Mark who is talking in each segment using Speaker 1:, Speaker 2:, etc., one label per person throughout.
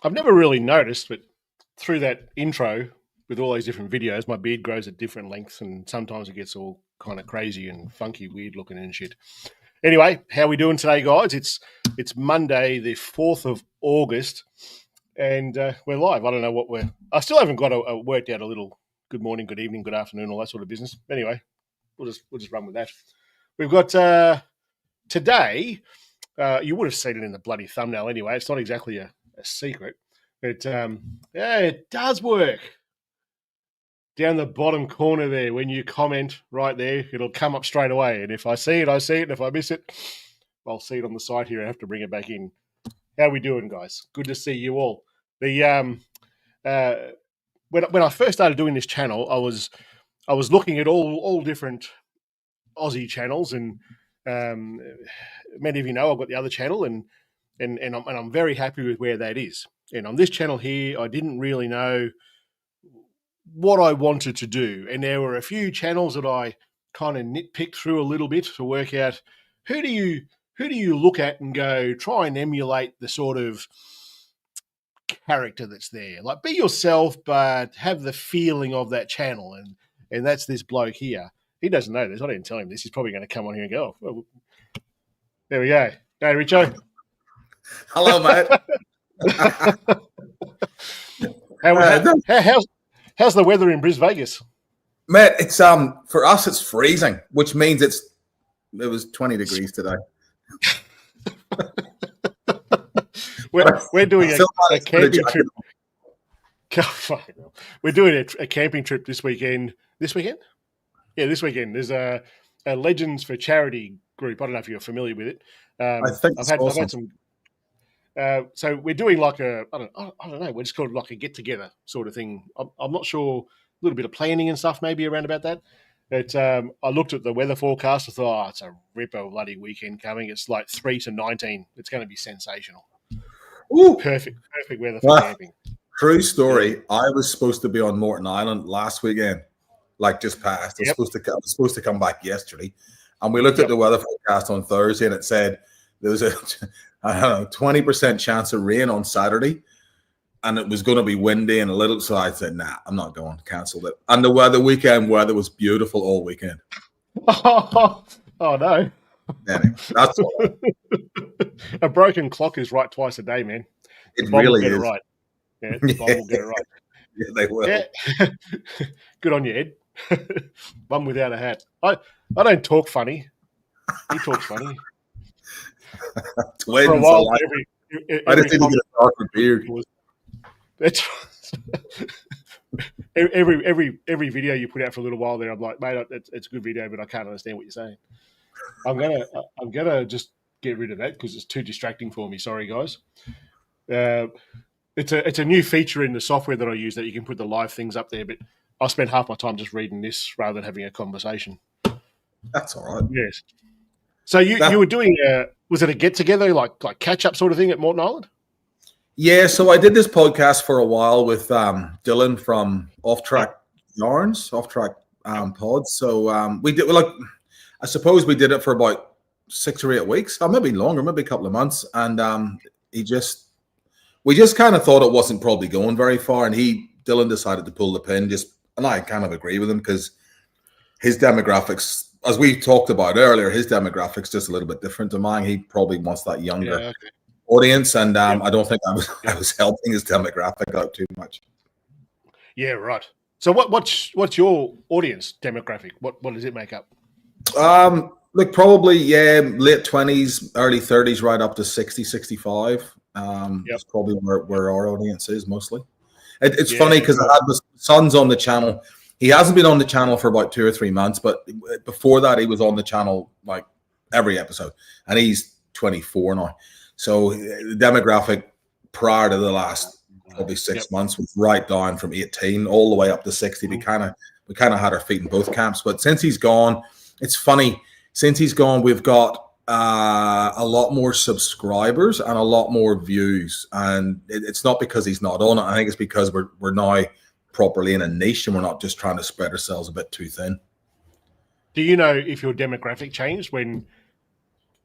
Speaker 1: I've never really noticed, but through that intro with all those different videos, my beard grows at different lengths, and sometimes it gets all kind of crazy and funky, weird looking and shit. Anyway, how we doing today, guys? It's Monday, the 4th of August, and we're live. I don't know what we're. I still haven't got worked out a little good morning, good evening, good afternoon, all that sort of business. Anyway, we'll just run with that. We've got today. You would have seen it in the bloody thumbnail anyway. It's not exactly a secret. But yeah, it does work. Down the bottom corner there, when you comment right there, it'll come up straight away. And if I see it, I see it. And if I miss it, I'll see it on the side here. I have to bring it back in. How we doing, guys? Good to see you all. The when I first started doing this channel, I was looking at all different Aussie channels, and many of you know I've got the other channel, and I'm very happy with where that is. And on this channel here, I didn't really know what I wanted to do, and there were a few channels that I kind of nitpicked through a little bit to work out who do you look at and go try and emulate the sort of character that's there. Like, be yourself, but have the feeling of that channel, and that's this bloke here. He doesn't know this. I didn't tell him this. He's probably going to come on here and go, oh, well, there we go. Hey, Richo.
Speaker 2: Hello, mate.
Speaker 1: How's the weather in Brisbane, Vegas?
Speaker 2: Mate, it's for us it's freezing, which means it was 20 degrees today.
Speaker 1: we're doing a camping trip. We're doing a camping trip this weekend. This weekend? Yeah, this weekend. There's a Legends for Charity group. I don't know if you're familiar with it. I've had some. So we're doing like I don't know. We're just called like a get together sort of thing. I'm not sure. A little bit of planning and stuff maybe around about that. But I looked at the weather forecast. I thought, it's a ripper bloody weekend coming. It's like 3 to 19. It's going to be sensational. Ooh, perfect weather for camping.
Speaker 2: True story. Yeah. I was supposed to be on Morton Island last weekend, like just passed. I was supposed to come back yesterday, and we looked at the weather forecast on Thursday, and it said there was a 20% chance of rain on Saturday, and it was going to be windy and a little. So I said, "Nah, I'm not going." Cancelled it. And the weekend weather was beautiful all weekend.
Speaker 1: Oh no!
Speaker 2: Anyway, that's all.
Speaker 1: A broken clock is right twice a day, man.
Speaker 2: It really
Speaker 1: is.
Speaker 2: It
Speaker 1: right. Yeah, the Bob will get it right.
Speaker 2: Yeah, they will.
Speaker 1: Yeah. Good on you, Ed. Bum without a hat. I don't talk funny. He talks funny.
Speaker 2: Twins.
Speaker 1: For a while,
Speaker 2: I just need to get a darker beard.
Speaker 1: That's every video you put out for a little while there, I'm like, mate, it's a good video, but I can't understand what you're saying. I'm gonna just get rid of that because it's too distracting for me. Sorry, guys. It's a new feature in the software that I use that you can put the live things up there, but I spend half my time just reading this rather than having a conversation.
Speaker 2: That's all right.
Speaker 1: Yes. So you were doing was it a get together like catch up sort of thing at Morton Island?
Speaker 2: Yeah, so I did this podcast for a while with Dylan from Off Track Pods. So we did I suppose we did it for about 6 or 8 weeks, or maybe longer, maybe a couple of months, and we just kind of thought it wasn't probably going very far, and Dylan decided to pull the pin. And I kind of agree with him because his demographics, as we talked about earlier, his demographics just a little bit different to mine. He probably wants that younger audience, and I don't think I was helping his demographic out too much.
Speaker 1: Yeah, right. So what's your audience demographic? What does it make up?
Speaker 2: Look, probably late 20s, early 30s, right up to 60, 65. That's probably where our audience is mostly. It's funny because I had my son's on the channel. He hasn't been on the channel for about 2 or 3 months, but before that, he was on the channel like every episode, and he's 24 now. So the demographic prior to the last probably 6 months was right down from 18 all the way up to 60. We kind of had our feet in both camps, but since he's gone, it's funny. Since he's gone, we've got a lot more subscribers and a lot more views, and it's not because he's not on it. I think it's because we're now properly in a niche, and we're not just trying to spread ourselves a bit too thin.
Speaker 1: Do you know if your demographic changed when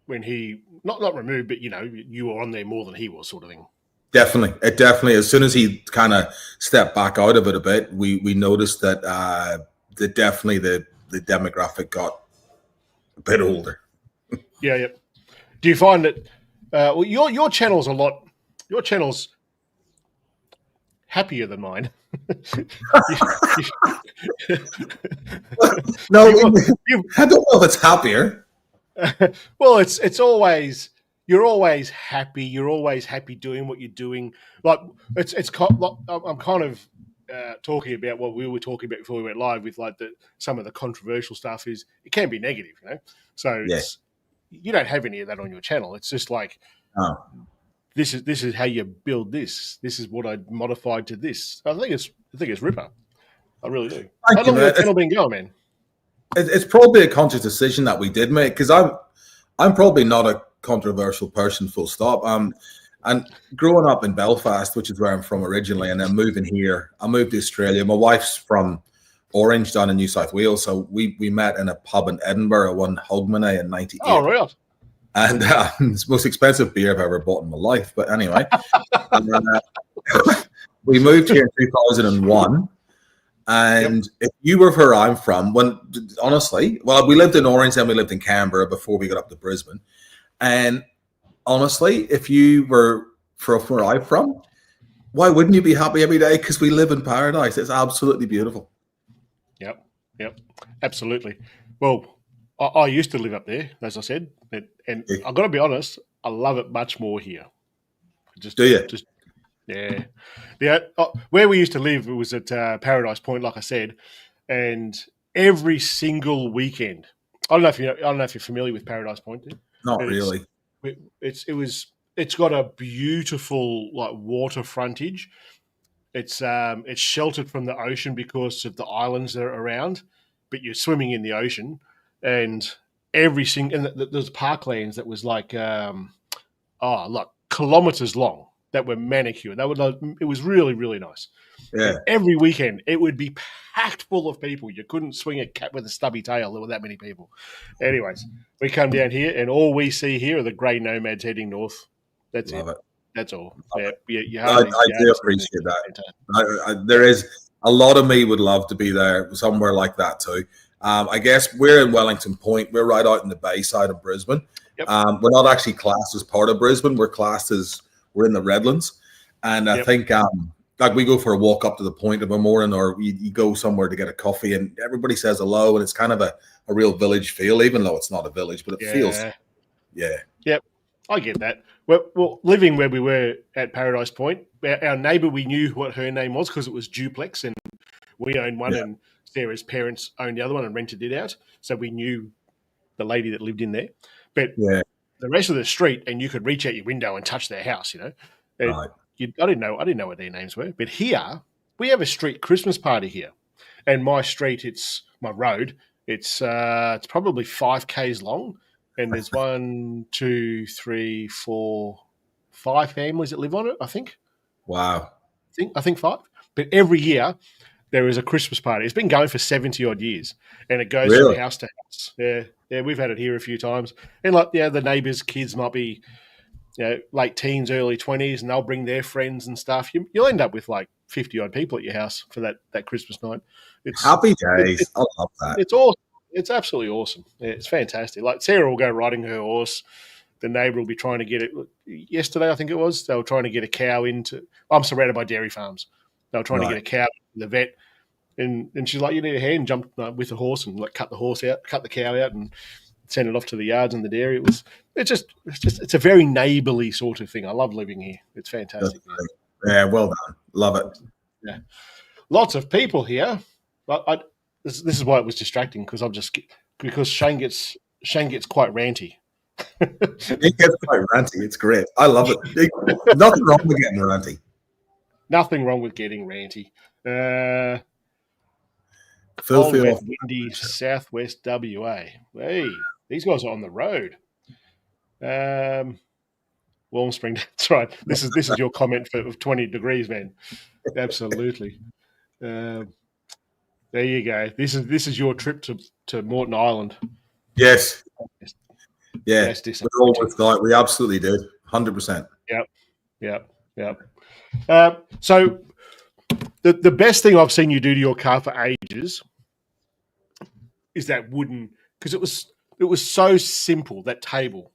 Speaker 1: he not removed, but you were on there more than he was, sort of thing?
Speaker 2: Definitely. It definitely, as soon as he kind of stepped back out of it a bit, we noticed that definitely the demographic got a bit older.
Speaker 1: Yeah. Do you find that well, your channel's your channel's happier than mine?
Speaker 2: No, I don't know if it's happier.
Speaker 1: Well, it's always you're always happy. You're always happy doing what you're doing. Like I'm kind of talking about what we were talking about before we went live with like some of the controversial stuff is it can be negative, you know. So it's you don't have any of that on your channel. It's just like this is how you build this. This is what I modified to this. I think it's ripper. I really do. How long has your channel been going, man?
Speaker 2: It's probably a conscious decision that we did make because I'm probably not a controversial person, full stop. And growing up in Belfast, which is where I'm from originally, and then moving here, I moved to Australia. My wife's from Orange, down in New South Wales, so we met in a pub in Edinburgh, one Hogmanay in '98.
Speaker 1: Oh, right.
Speaker 2: And it's the most expensive beer I've ever bought in my life. But anyway, we moved here in 2001. And if you were where I'm from, honestly, we lived in Orange and we lived in Canberra before we got up to Brisbane. And honestly, if you were from where I'm from, why wouldn't you be happy every day? Because we live in paradise. It's absolutely beautiful.
Speaker 1: Yep, absolutely. Well, I used to live up there, as I said, and I've got to be honest, I love it much more here.
Speaker 2: Do you?
Speaker 1: Yeah. Where we used to live, it was at Paradise Point, like I said, and every single weekend. I don't know if you're familiar with Paradise Point.
Speaker 2: Not really.
Speaker 1: It's got a beautiful like water frontage. It's sheltered from the ocean because of the islands that are around, but you're swimming in the ocean, and there's parklands that was like kilometers long that were manicured. It was really, really nice.
Speaker 2: Yeah.
Speaker 1: And every weekend it would be packed full of people. You couldn't swing a cat with a stubby tail. There were that many people. Anyways, we come down here and all we see here are the grey nomads heading north. That's it. That's all. I
Speaker 2: do appreciate that. There is a lot of me would love to be there somewhere like that too. I guess we're in Wellington Point. We're right out in the bay side of Brisbane.
Speaker 1: Yep.
Speaker 2: We're not actually classed as part of Brisbane. We're in the Redlands. And I think like we go for a walk up to the point of a morning, or you go somewhere to get a coffee and everybody says hello, and it's kind of a real village feel, even though it's not a village, but it feels. Yeah.
Speaker 1: Yep. I get that. Well, living where we were at Paradise Point, our neighbour, we knew what her name was because it was duplex and we owned one and Sarah's parents owned the other one and rented it out. So we knew the lady that lived in there. But the rest of the street, and you could reach out your window and touch their house, you know. Right. I didn't know what their names were. But here, we have a street Christmas party here. And my street, it's my road, it's probably 5 Ks long. And there's 1, 2, 3, 4, 5 families that live on it, I think.
Speaker 2: Wow.
Speaker 1: I think 5. But every year there is a Christmas party. It's been going for 70 odd years, and it goes from house to house. Yeah, we've had it here a few times. And the neighbours' kids might be, late teens, early 20s, and they'll bring their friends and stuff. You'll end up with like 50 odd people at your house for that Christmas night. It's
Speaker 2: happy days. I love that.
Speaker 1: It's awesome. It's absolutely awesome. Yeah, it's fantastic. Like Sarah will go riding her horse. The neighbour will be trying to get it. Yesterday, I think it was, they were trying to get a cow into. I'm surrounded by dairy farms. They were trying to get a cow to the vet, and she's like, "You need a hand." Jumped with the horse and like cut the cow out, and send it off to the yards and the dairy. It's a very neighbourly sort of thing. I love living here. It's fantastic.
Speaker 2: Yeah, well done. Love it.
Speaker 1: Yeah, lots of people here. But this is why it was distracting because Shane gets quite ranty.
Speaker 2: He gets quite ranty. It's great. I love it. Nothing wrong with getting ranty.
Speaker 1: Nothing wrong with getting ranty.
Speaker 2: Cold,
Speaker 1: windy southwest WA. Hey, these guys are on the road. Warm Spring. That's right. This is your comment of 20 degrees, man. Absolutely. There you go. This is your trip to Moreton Island.
Speaker 2: Yes. Yeah. We absolutely did. 100%.
Speaker 1: Yep. Yeah. So the best thing I've seen you do to your car for ages is that wooden, because it was so simple, that table.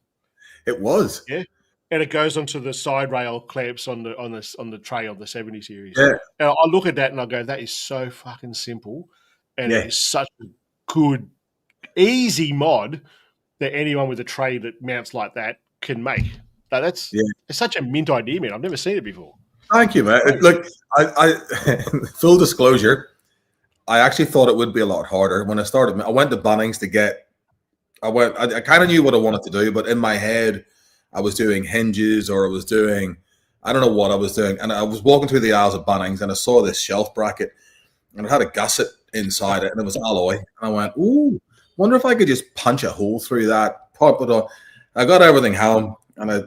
Speaker 2: It was.
Speaker 1: Yeah. And it goes onto the side rail clamps on the tray of the 70 series.
Speaker 2: Yeah.
Speaker 1: And I look at that and I go, that is so fucking simple, and it
Speaker 2: Yeah.
Speaker 1: is such a good, easy mod that anyone with a tray that mounts like that can make. Now it's such a mint idea, man. I've never seen it before.
Speaker 2: Thank you, man. Look, I full disclosure, I actually thought it would be a lot harder when I started. I went to Bunnings to get. I kind of knew what I wanted to do, but in my head, I was doing hinges or I was doing, I don't know what I was doing. And I was walking through the aisles of Bunnings and I saw this shelf bracket and it had a gusset inside it and it was alloy. And I went, ooh, wonder if I could just punch a hole through that, pop it on. I got everything home and I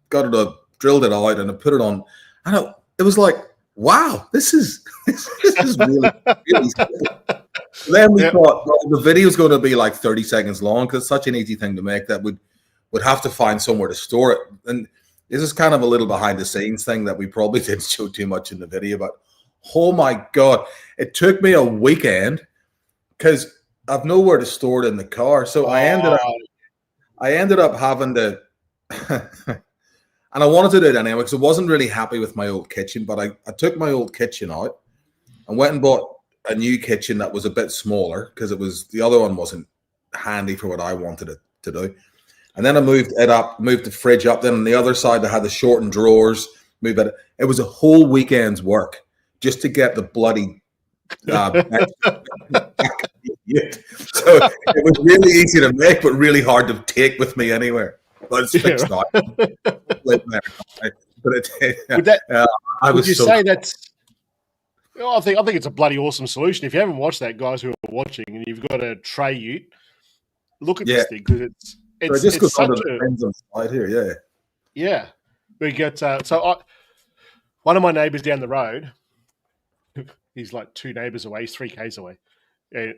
Speaker 2: got it, drilled it out and I put it on. And it was like, wow, this is really, really simple. Then we thought, well, the video is going to be like 30 seconds long because it's such an easy thing to make that would have to find somewhere to store it. And this is kind of a little behind the scenes thing that we probably didn't show too much in the video, but oh my God, it took me a weekend because I've nowhere to store it in the car. So I ended up having to, and I wanted to do it anyway because I wasn't really happy with my old kitchen, but I took my old kitchen out and went and bought a new kitchen that was a bit smaller because the other one wasn't handy for what I wanted it to do. And then I moved the fridge up. Then on the other side, I had the shortened drawers. It was a whole weekend's work just to get the bloody so it was really easy to make, but really hard to take with me anywhere. But it's fixed now.
Speaker 1: Would you say that's? Well, I think it's a bloody awesome solution. If you haven't watched that, guys who are watching, and you've got a tray ute, look at this thing because it's
Speaker 2: just goes
Speaker 1: such
Speaker 2: on the side here,
Speaker 1: yeah. We get one of my neighbours down the road. He's like 2 neighbours away. He's 3 k's away.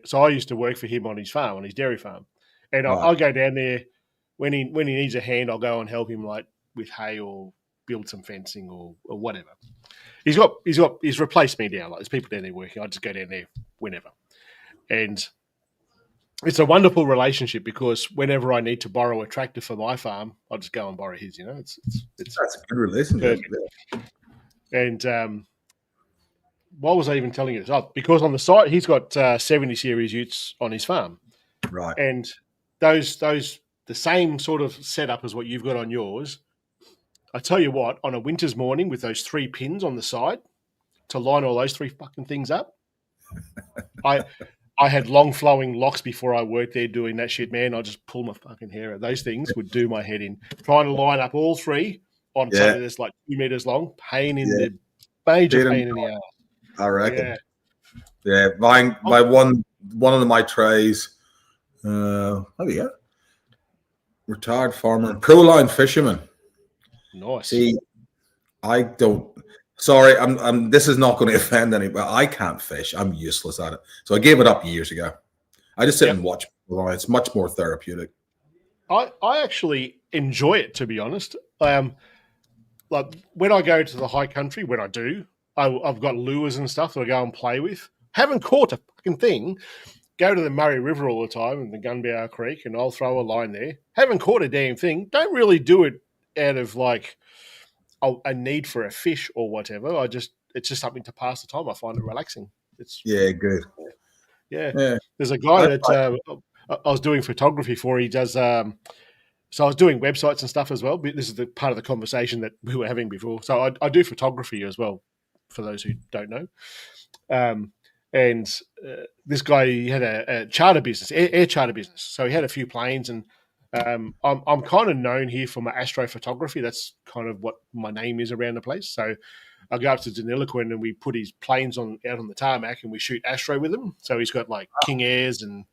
Speaker 1: So I used to work for him on his farm, on his dairy farm, and I'll go down there when he needs a hand. I'll go and help him like with hay or build some fencing or whatever. He's replaced me now. Like there's people down there working. I just go down there whenever, and it's a wonderful relationship because whenever I need to borrow a tractor for my farm, I'll just go and borrow his. You know, it's
Speaker 2: that's a good relationship.
Speaker 1: And what was I even telling you this? Oh, because on the site he's got 70 series utes on his farm,
Speaker 2: right?
Speaker 1: And those the same sort of setup as what you've got on yours. I tell you what, on a winter's morning with those 3 pins on the side to line all those 3 fucking things up, I had long flowing locks before I worked there doing that shit, man. I just pull my fucking hair out. Those things would do my head in. Trying to line up all 3 on something that's like 2 meters long, major pain in the ass.
Speaker 2: I reckon. Yeah, my one of my trays. What do you got? Retired farmer, Proline Fisherman.
Speaker 1: Nice.
Speaker 2: See, I don't. Sorry, I'm. This is not going to offend anybody. I can't fish. I'm useless at it. So I gave it up years ago. I just sit and watch. It's much more therapeutic.
Speaker 1: I actually enjoy it, to be honest. Like when I go to the high country, when I do, I've got lures and stuff that I go and play with. Haven't caught a fucking thing. Go to the Murray River all the time and the Gunbower Creek, and I'll throw a line there. Haven't caught a damn thing. Don't really do it out of like a need for a fish or whatever. It's just something to pass the time. I find it relaxing.
Speaker 2: Good.
Speaker 1: Yeah. There's a guy that I was doing photography for. He does. So I was doing websites and stuff as well. But this is the part of the conversation that we were having before. So I do photography as well. For those who don't know, and this guy, he had a charter business, air charter business. So he had a few planes, and I'm kind of known here for my astrophotography. That's kind of what my name is around the place. So I go up to Deniliquin and we put his planes out on the tarmac and we shoot astro with them. So he's got like King Airs and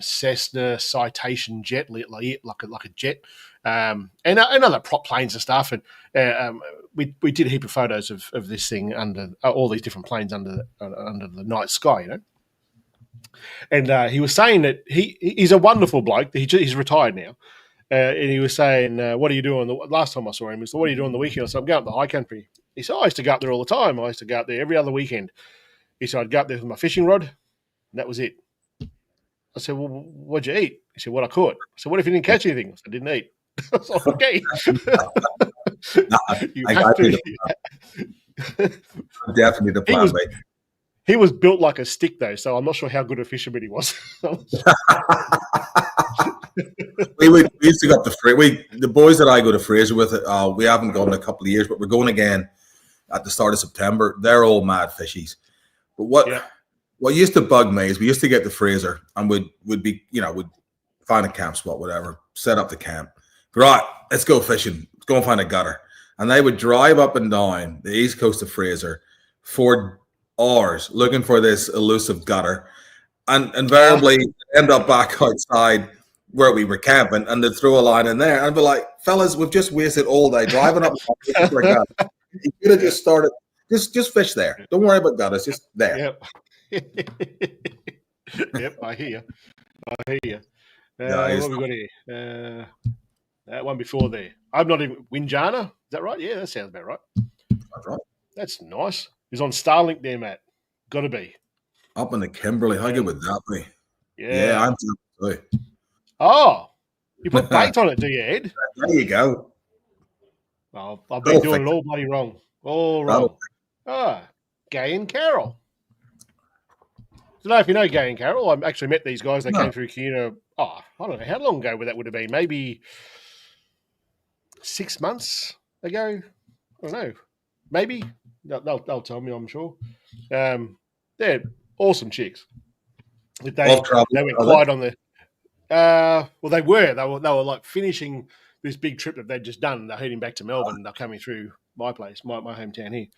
Speaker 1: Cessna Citation jet, like a jet, and other prop planes and stuff. And we did a heap of photos of this thing under all these different planes under the night sky, you know. And he was saying that he's a wonderful bloke. He's retired now, and he was saying, what are you doing? The last time I saw him, he said, what are you doing the weekend? I said, I'm going up the high country. He said, I used to go up there all the time. I used to go up there every other weekend. He said, I'd go up there with my fishing rod, and that was it. I said, well, what'd you eat? He said, what I caught. I said, what if you didn't catch anything? I said, I didn't eat. I was like, okay.
Speaker 2: Definitely the plan, mate.
Speaker 1: He was built like a stick, though, so I'm not sure how good a fisherman he was.
Speaker 2: we used to go up to the boys that I go to Fraser with. We haven't gone in a couple of years, but we're going again at the start of September. They're all mad fishies. But what used to bug me is we used to get to Fraser and would be, we'd find a camp spot, whatever, set up the camp. Right, let's go fishing. Let's go and find a gutter. And they would drive up and down the east coast of Fraser for hours looking for this elusive gutter, and invariably end up back outside where we were camping, and they'd throw a line in there and be like, fellas, we've just wasted all day driving up for a gutter. You could have just started, just fish there. Don't worry about gutters, just there.
Speaker 1: Yep, I hear you. What have we got here? That one before there. I'm not even Winjana. Is that right? Yeah, that sounds about right.
Speaker 2: That's right.
Speaker 1: That's nice. He's on Starlink there, Matt. Got to be.
Speaker 2: Up in the Kimberley. How good would that be?
Speaker 1: Yeah,
Speaker 2: I'm too.
Speaker 1: Oh, you put bait on it, do you, Ed?
Speaker 2: There you go.
Speaker 1: Oh, I've been doing it all bloody wrong. All wrong. Gay and Carol. I don't know if you know Gay and Carol. I actually met these guys. They came through Kuna. I don't know how long ago that would have been. Maybe 6 months ago. I don't know. Maybe. They'll tell me, I'm sure. They're awesome chicks. They went quiet on the. Well, they were like finishing this big trip that they'd just done. They're heading back to Melbourne. They're coming through my place, my hometown here.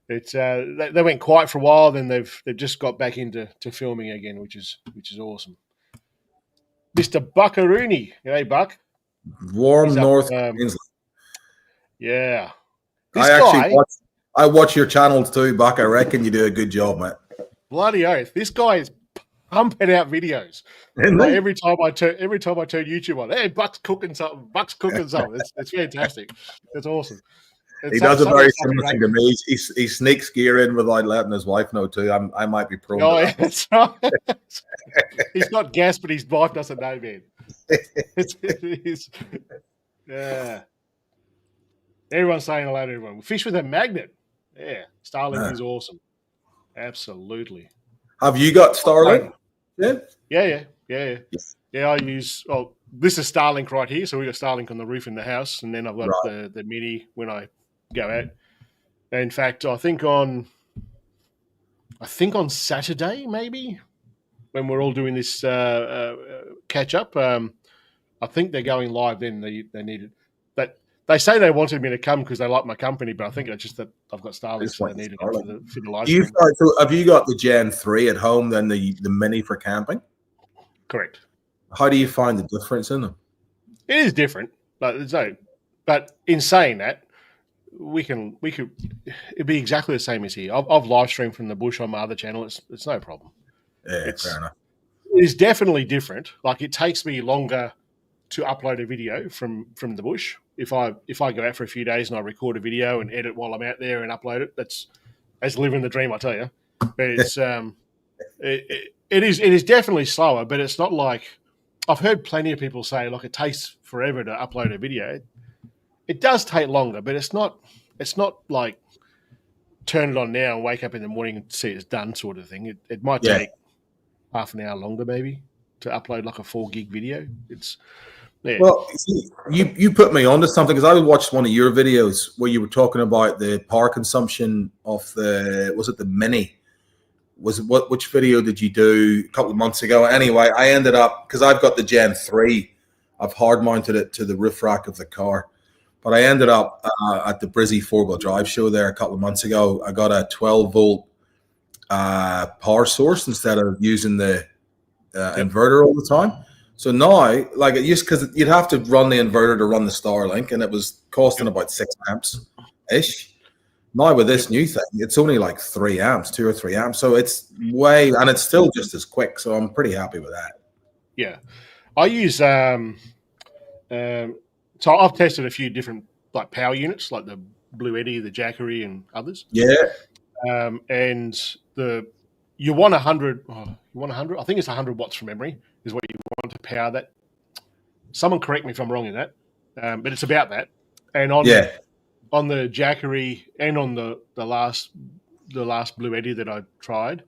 Speaker 1: They went quiet for a while. Then they've just got back into filming again, which is awesome. Mr. Buckaroony, hey Buck.
Speaker 2: Warm North Queensland.
Speaker 1: Yeah.
Speaker 2: I watch your channels too, Buck. I reckon you do a good job, mate.
Speaker 1: Bloody oath. This guy is pumping out videos. Like every time I turn YouTube on, hey, Buck's cooking something. It's fantastic. It's awesome.
Speaker 2: He does a very similar thing to me. He sneaks gear in without letting his wife know too. I might be prone to that.
Speaker 1: That's right. He's got gas, but his wife doesn't know, man. Yeah. Everyone's saying hello to everyone. Fish with a magnet. Yeah. Starling is awesome. Absolutely.
Speaker 2: Have you got Starling?
Speaker 1: Yeah. Yeah, I use this is Starlink right here. So we got Starlink on the roof in the house, and then I've got the Mini when I go out. In fact, I think on Saturday, maybe, when we're all doing this catch up, I think they're going live then. They need it. But they say they wanted me to come because they like my company, but I think it's just that I've got Starlink, so they needed it for the live stream.
Speaker 2: Have you got the Gen 3 at home, then the Mini for camping?
Speaker 1: Correct.
Speaker 2: How do you find the difference in them?
Speaker 1: It is different, but But in saying that, it'd be exactly the same as here. I've live streamed from the bush on my other channel. It's no problem.
Speaker 2: Yeah, fair enough.
Speaker 1: It is definitely different. Like it takes me longer to upload a video from the bush. If I go out for a few days and I record a video and edit while I'm out there and upload it, that's living the dream, I tell you. But it's it is definitely slower, but it's not like I've heard plenty of people say like it takes forever to upload a video. It does take longer, but it's not like turn it on now and wake up in the morning and see it's done sort of thing. It might take half an hour longer maybe to upload like a 4 gig video.
Speaker 2: Well, you put me onto something because I watched one of your videos where you were talking about the power consumption of the Mini. Which video did you do a couple of months ago? Anyway, I ended up, because I've got the Gen 3, I've hard mounted it to the roof rack of the car. But I ended up at the Brizzy 4-wheel drive show there a couple of months ago. I got a 12-volt power source instead of using the inverter all the time. So now, like it used, because you'd have to run the inverter to run the Starlink, and it was costing about 6 amps-ish. Now with this new thing, it's only like 3 amps, 2 or 3 amps. So it's and it's still just as quick. So I'm pretty happy with that.
Speaker 1: Yeah. I use so I've tested a few different like power units, like the Blue Eddy, the Jackery, and others.
Speaker 2: Yeah.
Speaker 1: And you want 100. Oh, you want 100. I think it's 100 watts from memory is what you want to power that. Someone correct me if I'm wrong in that, but it's about that. And on the Jackery and on the last Blue Eddy that I tried,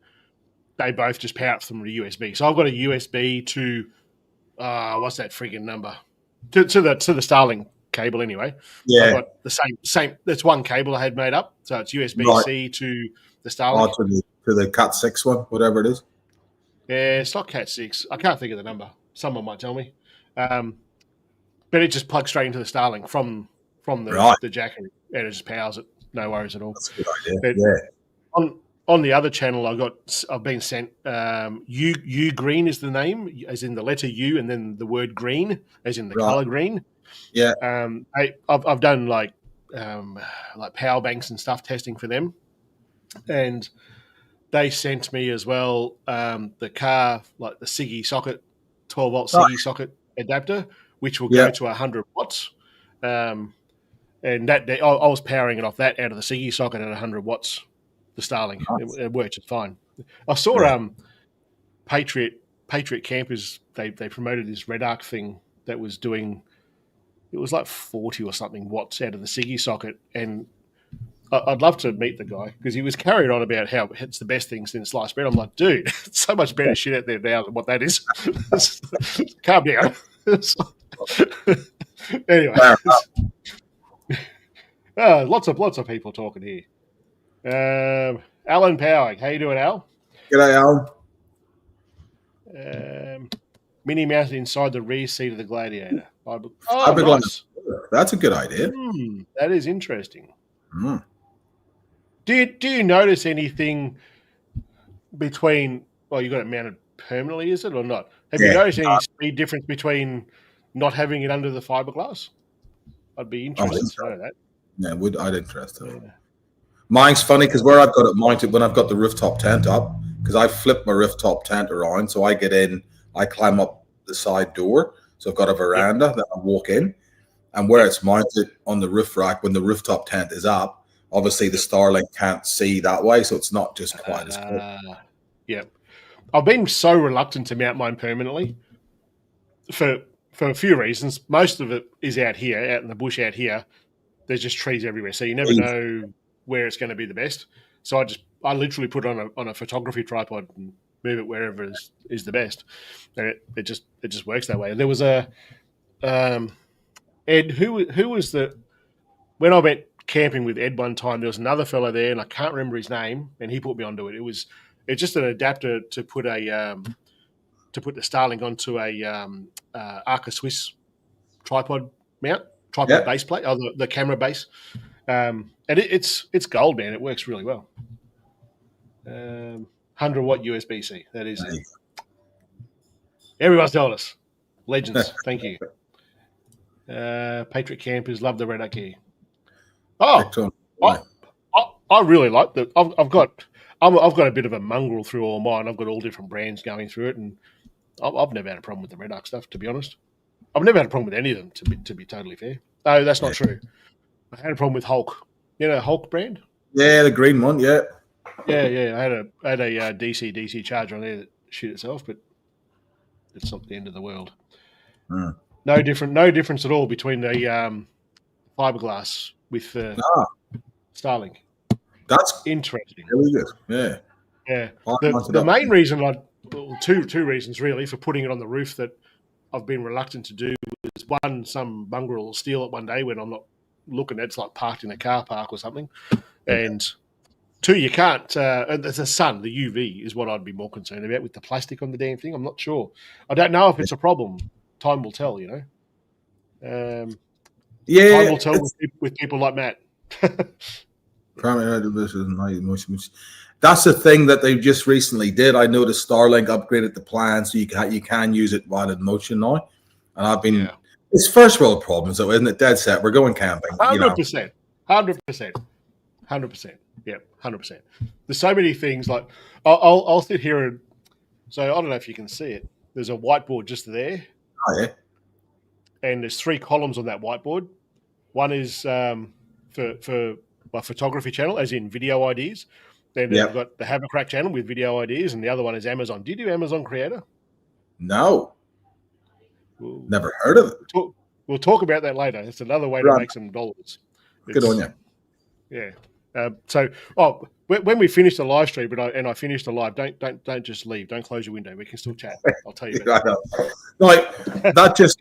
Speaker 1: they both just power from the USB. So I've got a USB to what's that friggin' number? To the Starling cable anyway.
Speaker 2: Yeah.
Speaker 1: I've got the same. That's one cable I had made up. So it's USB-C to the Starling.
Speaker 2: To the Cat 6 one, whatever it is.
Speaker 1: Yeah, it's not Cat 6. I can't think of the number. Someone might tell me. But it just plugs straight into the Starling from the Jackery, and it just powers it. No worries at all.
Speaker 2: That's a good idea.
Speaker 1: On the other channel, I've been sent U green is the name, as in the letter U, and then the word green, as in the color green.
Speaker 2: Yeah.
Speaker 1: I've done like power banks and stuff testing for them, and they sent me as well the car, like the SIGGI socket, 12-volt SIGGI socket adapter, which will go to 100 watts. And that I was powering it off that out of the SIGGI socket at 100 watts. The Starling, it worked fine. I saw Patriot Campers. They promoted this Red Arc thing that was doing. It was like 40 or something watts out of the SIGGI socket, and I'd love to meet the guy because he was carrying on about how it's the best thing since sliced bread. I'm like, dude, it's so much better shit out there now than what that is. Calm down. Anyway, lots of people talking here. Alan Powing, how you doing, Al?
Speaker 2: G'day,
Speaker 1: Al. Minnie Mouse inside the rear seat of the Gladiator.
Speaker 2: Nice. That's a good idea.
Speaker 1: That is interesting. Do you notice anything between? Well, you got it mounted permanently, is it or not? Have you noticed any speed difference between not having it under the fiberglass? I'd be interested to know that.
Speaker 2: Yeah, I'd interested. Yeah. Mine's funny because where I've got it mounted when I've got the rooftop tent up, because I flip my rooftop tent around, so I get in, I climb up the side door, so I've got a veranda that I walk in, and where it's mounted on the roof rack, when the rooftop tent is up, obviously the Starlink can't see that way, so it's not just quite as good.
Speaker 1: Yeah, I've been so reluctant to mount mine permanently for a few reasons. Most of it is out in the bush out here. There's just trees everywhere, so you never know where it's going to be the best. So I literally put it on a photography tripod and move it wherever is the best. And it just works that way. And there was a Ed who was when I went camping with Ed one time, there was another fellow there and I can't remember his name, and he put me onto it. It's just an adapter to put the Starlink onto a Arca Swiss tripod base plate, the camera base. And it's gold, man. It works really well. 100 watt USB-C. That is it. Everyone's told us. Legends. Thank you. Patriot Campers love the Red Arc here. Oh, I really like that. I've got a bit of a mongrel through all mine. I've got all different brands going through it, and I've never had a problem with the Red Arc stuff, to be honest. I've never had a problem with any of them, to be totally fair. No, that's not true. I had a problem with Hulk. You know Hulk brand?
Speaker 2: Yeah, the green one. Yeah.
Speaker 1: Yeah. I had a DC charger on there that shit itself, but it's not the end of the world. No difference at all between the fiberglass with Starling.
Speaker 2: That's
Speaker 1: interesting.
Speaker 2: Really good. Yeah.
Speaker 1: Yeah. The main reason two reasons really for putting it on the roof that I've been reluctant to do is one, some mongrel will steal it one day when I'm not looking at it. It's like parked in a car park or something. And two, you can't the sun, the UV is what I'd be more concerned about with the plastic on the damn thing. I'm not sure. I don't know if it's a problem. Time will tell, you know. Time will tell with people like Matt.
Speaker 2: That's the thing that they just recently did. I noticed Starlink upgraded the plan so you can use it while in motion now. And I've been it's first world problems though, isn't it? Dead set. We're going camping.
Speaker 1: 100%. 100%. Yeah, 100%. There's so many things like I'll sit here and so I don't know if you can see it. There's a whiteboard just there.
Speaker 2: Oh, yeah.
Speaker 1: And there's 3 columns on that whiteboard. One is for my photography channel, as in video ideas. Then I've got the Have a Crack channel with video ideas, and the other one is Amazon. Do you do Amazon Creator?
Speaker 2: No. Never heard of it.
Speaker 1: We'll talk about that later. It's another way to make some dollars.
Speaker 2: Good on you.
Speaker 1: Yeah. So, when we finish the live stream, I finish the live, don't just leave. Don't close your window. We can still chat. I'll tell you.
Speaker 2: Like that. Just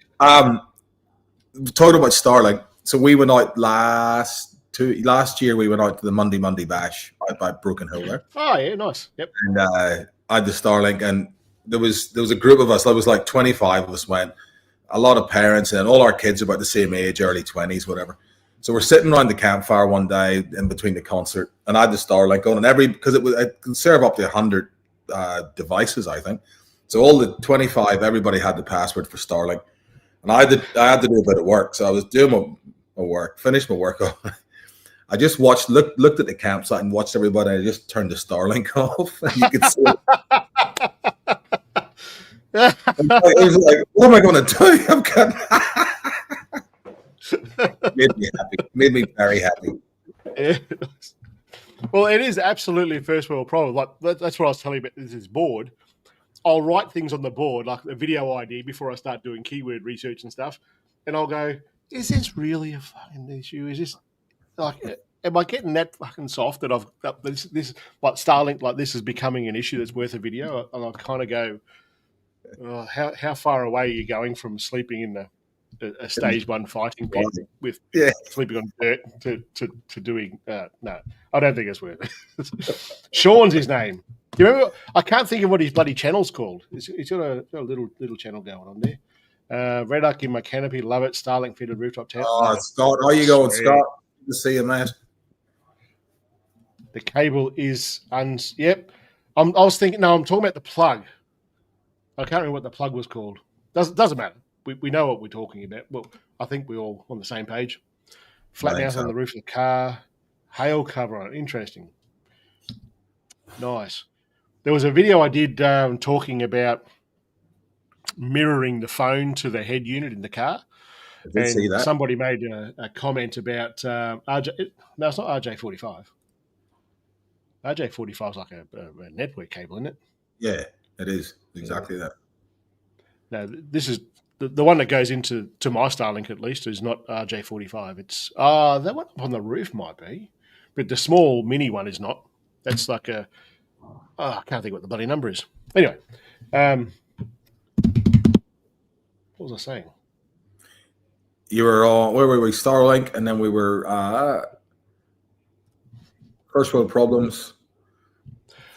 Speaker 2: talking about Starling. So we went out last year. We went out to the Monday Bash out by Broken Hill there.
Speaker 1: Oh yeah, nice. Yep.
Speaker 2: And I had the Starlink, and there was a group of us. There was like 25 of us went. A lot of parents, and all our kids are about the same age, early 20s, whatever. So we're sitting around the campfire one day in between the concert, and I had the Starlink on, and because it can serve up to 100 devices, I think. So all the 25, everybody had the password for Starlink, and I had to do a bit of work. So I was doing my work, finished my work. I just looked at the campsite and watched everybody. And I just turned the Starlink off, and you could see it. It was like, what am I going to do? I'm getting made me happy. Made me very happy.
Speaker 1: Yeah. Well, it is absolutely a first world problem. Like that's what I was telling you about. This board. I'll write things on the board, like a video idea, before I start doing keyword research and stuff, and I'll go, "Is this really a fucking issue? Is this like?" Am I getting that fucking soft that I've got this like Starlink, like this is becoming an issue that's worth a video? And I kind of go, oh, how far away are you going from sleeping in a stage 1 fighting pit with sleeping on dirt to doing? No, I don't think it's worth it. Sean's his name. Do you remember? I can't think of what his bloody channel's called. He's got a little channel going on there. Red Duck in my canopy, love it. Starlink fitted rooftop tent.
Speaker 2: Oh, Scott, how you going, Scott? Good to see you, mate.
Speaker 1: The cable is yep. I was thinking. No, I'm talking about the plug. I can't remember what the plug was called. Doesn't matter. We know what we're talking about. Well, I think we're all on the same page. Flat mount on the roof of the car. Hail cover on it. Interesting. Nice. There was a video I did talking about mirroring the phone to the head unit in the car.
Speaker 2: I did see that.
Speaker 1: Somebody made a comment about RJ. No, it's not RJ45. RJ45 is like a network cable, isn't it?
Speaker 2: Yeah, it is. Exactly that.
Speaker 1: No, this is the one that goes into my Starlink, at least, is not RJ45. It's that one up on the roof might be, but the small mini one is not. That's like I can't think what the bloody number is. Anyway, what was I saying?
Speaker 2: You were on, where were we? Starlink, and then we were first world problems.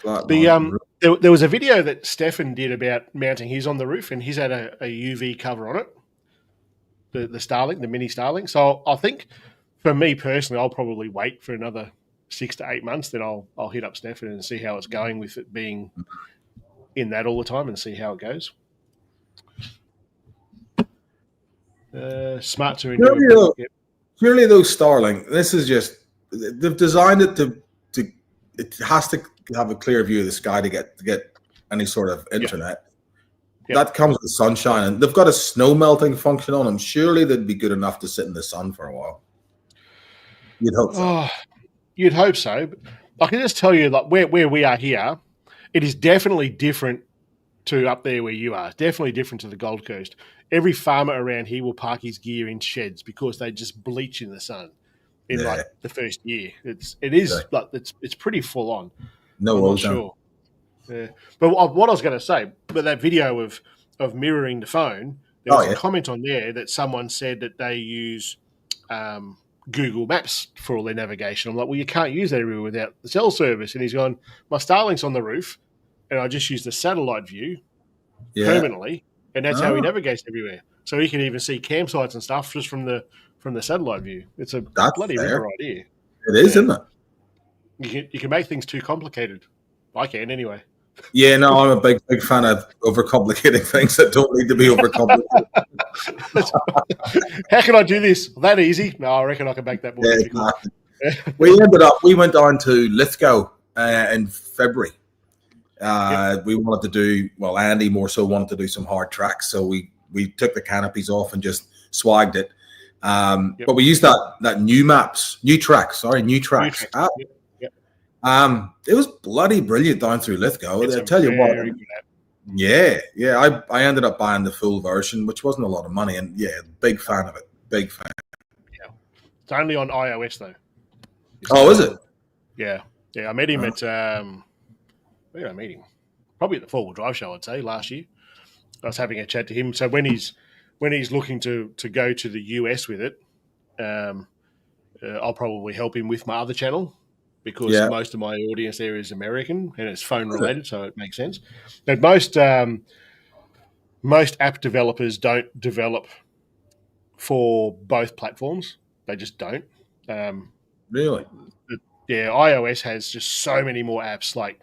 Speaker 1: There was a video that Stefan did about mounting his on the roof, and he's had a UV cover on it, the Starlink, the mini Starlink. So I think, for me personally, I'll probably wait for another 6 to 8 months. Then I'll hit up Stefan and see how it's going with it being in that all the time, and see how it goes. Smart to enjoy.
Speaker 2: Surely those Starlink. This is just they've designed it to. It has to have a clear view of the sky to get any sort of internet. Yeah. That comes with sunshine, and they've got a snow melting function on them. Surely they'd be good enough to sit in the sun for a while. You'd hope so.
Speaker 1: Oh, you'd hope so. I can just tell you, like where we are here, it is definitely different to up there where you are. Definitely different to the Gold Coast. Every farmer around here will park his gear in sheds because they just bleach in the sun. In like the first year, it's pretty full on.
Speaker 2: No,
Speaker 1: I'm not sure. Yeah. But what I was going to say, but that video of mirroring the phone, there was a comment on there that someone said that they use Google Maps for all their navigation. I'm like, well, you can't use that everywhere without the cell service. And he's gone, my Starlink's on the roof, and I just use the satellite view permanently, and that's how he navigates everywhere. So he can even see campsites and stuff just from the satellite view. It's a bloody ripper idea.
Speaker 2: It is, isn't
Speaker 1: it? You can make things too complicated. I can anyway.
Speaker 2: Yeah, no, I'm a big fan of overcomplicating things that don't need to be overcomplicated.
Speaker 1: How can I do this? That easy? No, I reckon I can make that more difficult.
Speaker 2: Exactly. We went down to Lithgow in February. We wanted to do, Andy more so wanted to do some hard tracks, so we we took the canopies off and just swagged it. But we used that New Tracks app. It was bloody brilliant down through Lithgow. I tell you what. Yeah. I ended up buying the full version, which wasn't a lot of money, and big fan of it. Big fan.
Speaker 1: Yeah, it's only on iOS though.
Speaker 2: Is it?
Speaker 1: Yeah. I met him at where did I meet him? Probably at the 4-wheel drive show, I'd say, last year. I was having a chat to him. So when he's looking to go to the US with it, I'll probably help him with my other channel, because most of my audience there is American and it's phone related, so it makes sense. But most app developers don't develop for both platforms. They just don't.
Speaker 2: Really?
Speaker 1: Yeah, iOS has just so many more apps, like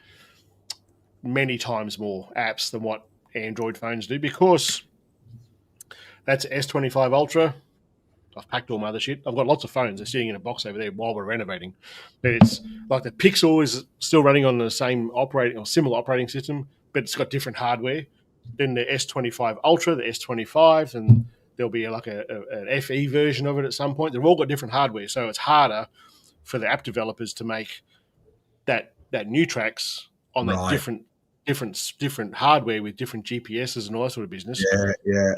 Speaker 1: many times more apps than what Android phones do, because that's S25 Ultra. I've packed all my other shit. I've got lots of phones. They're sitting in a box over there while we're renovating. But it's like the Pixel is still running on the same operating or similar operating system, but it's got different hardware. Then the S25 Ultra, the S25, and there'll be like an FE version of it at some point. They've all got different hardware, so it's harder for the app developers to make that new tracks on that different hardware with different GPSs and all that sort of business.
Speaker 2: Yeah.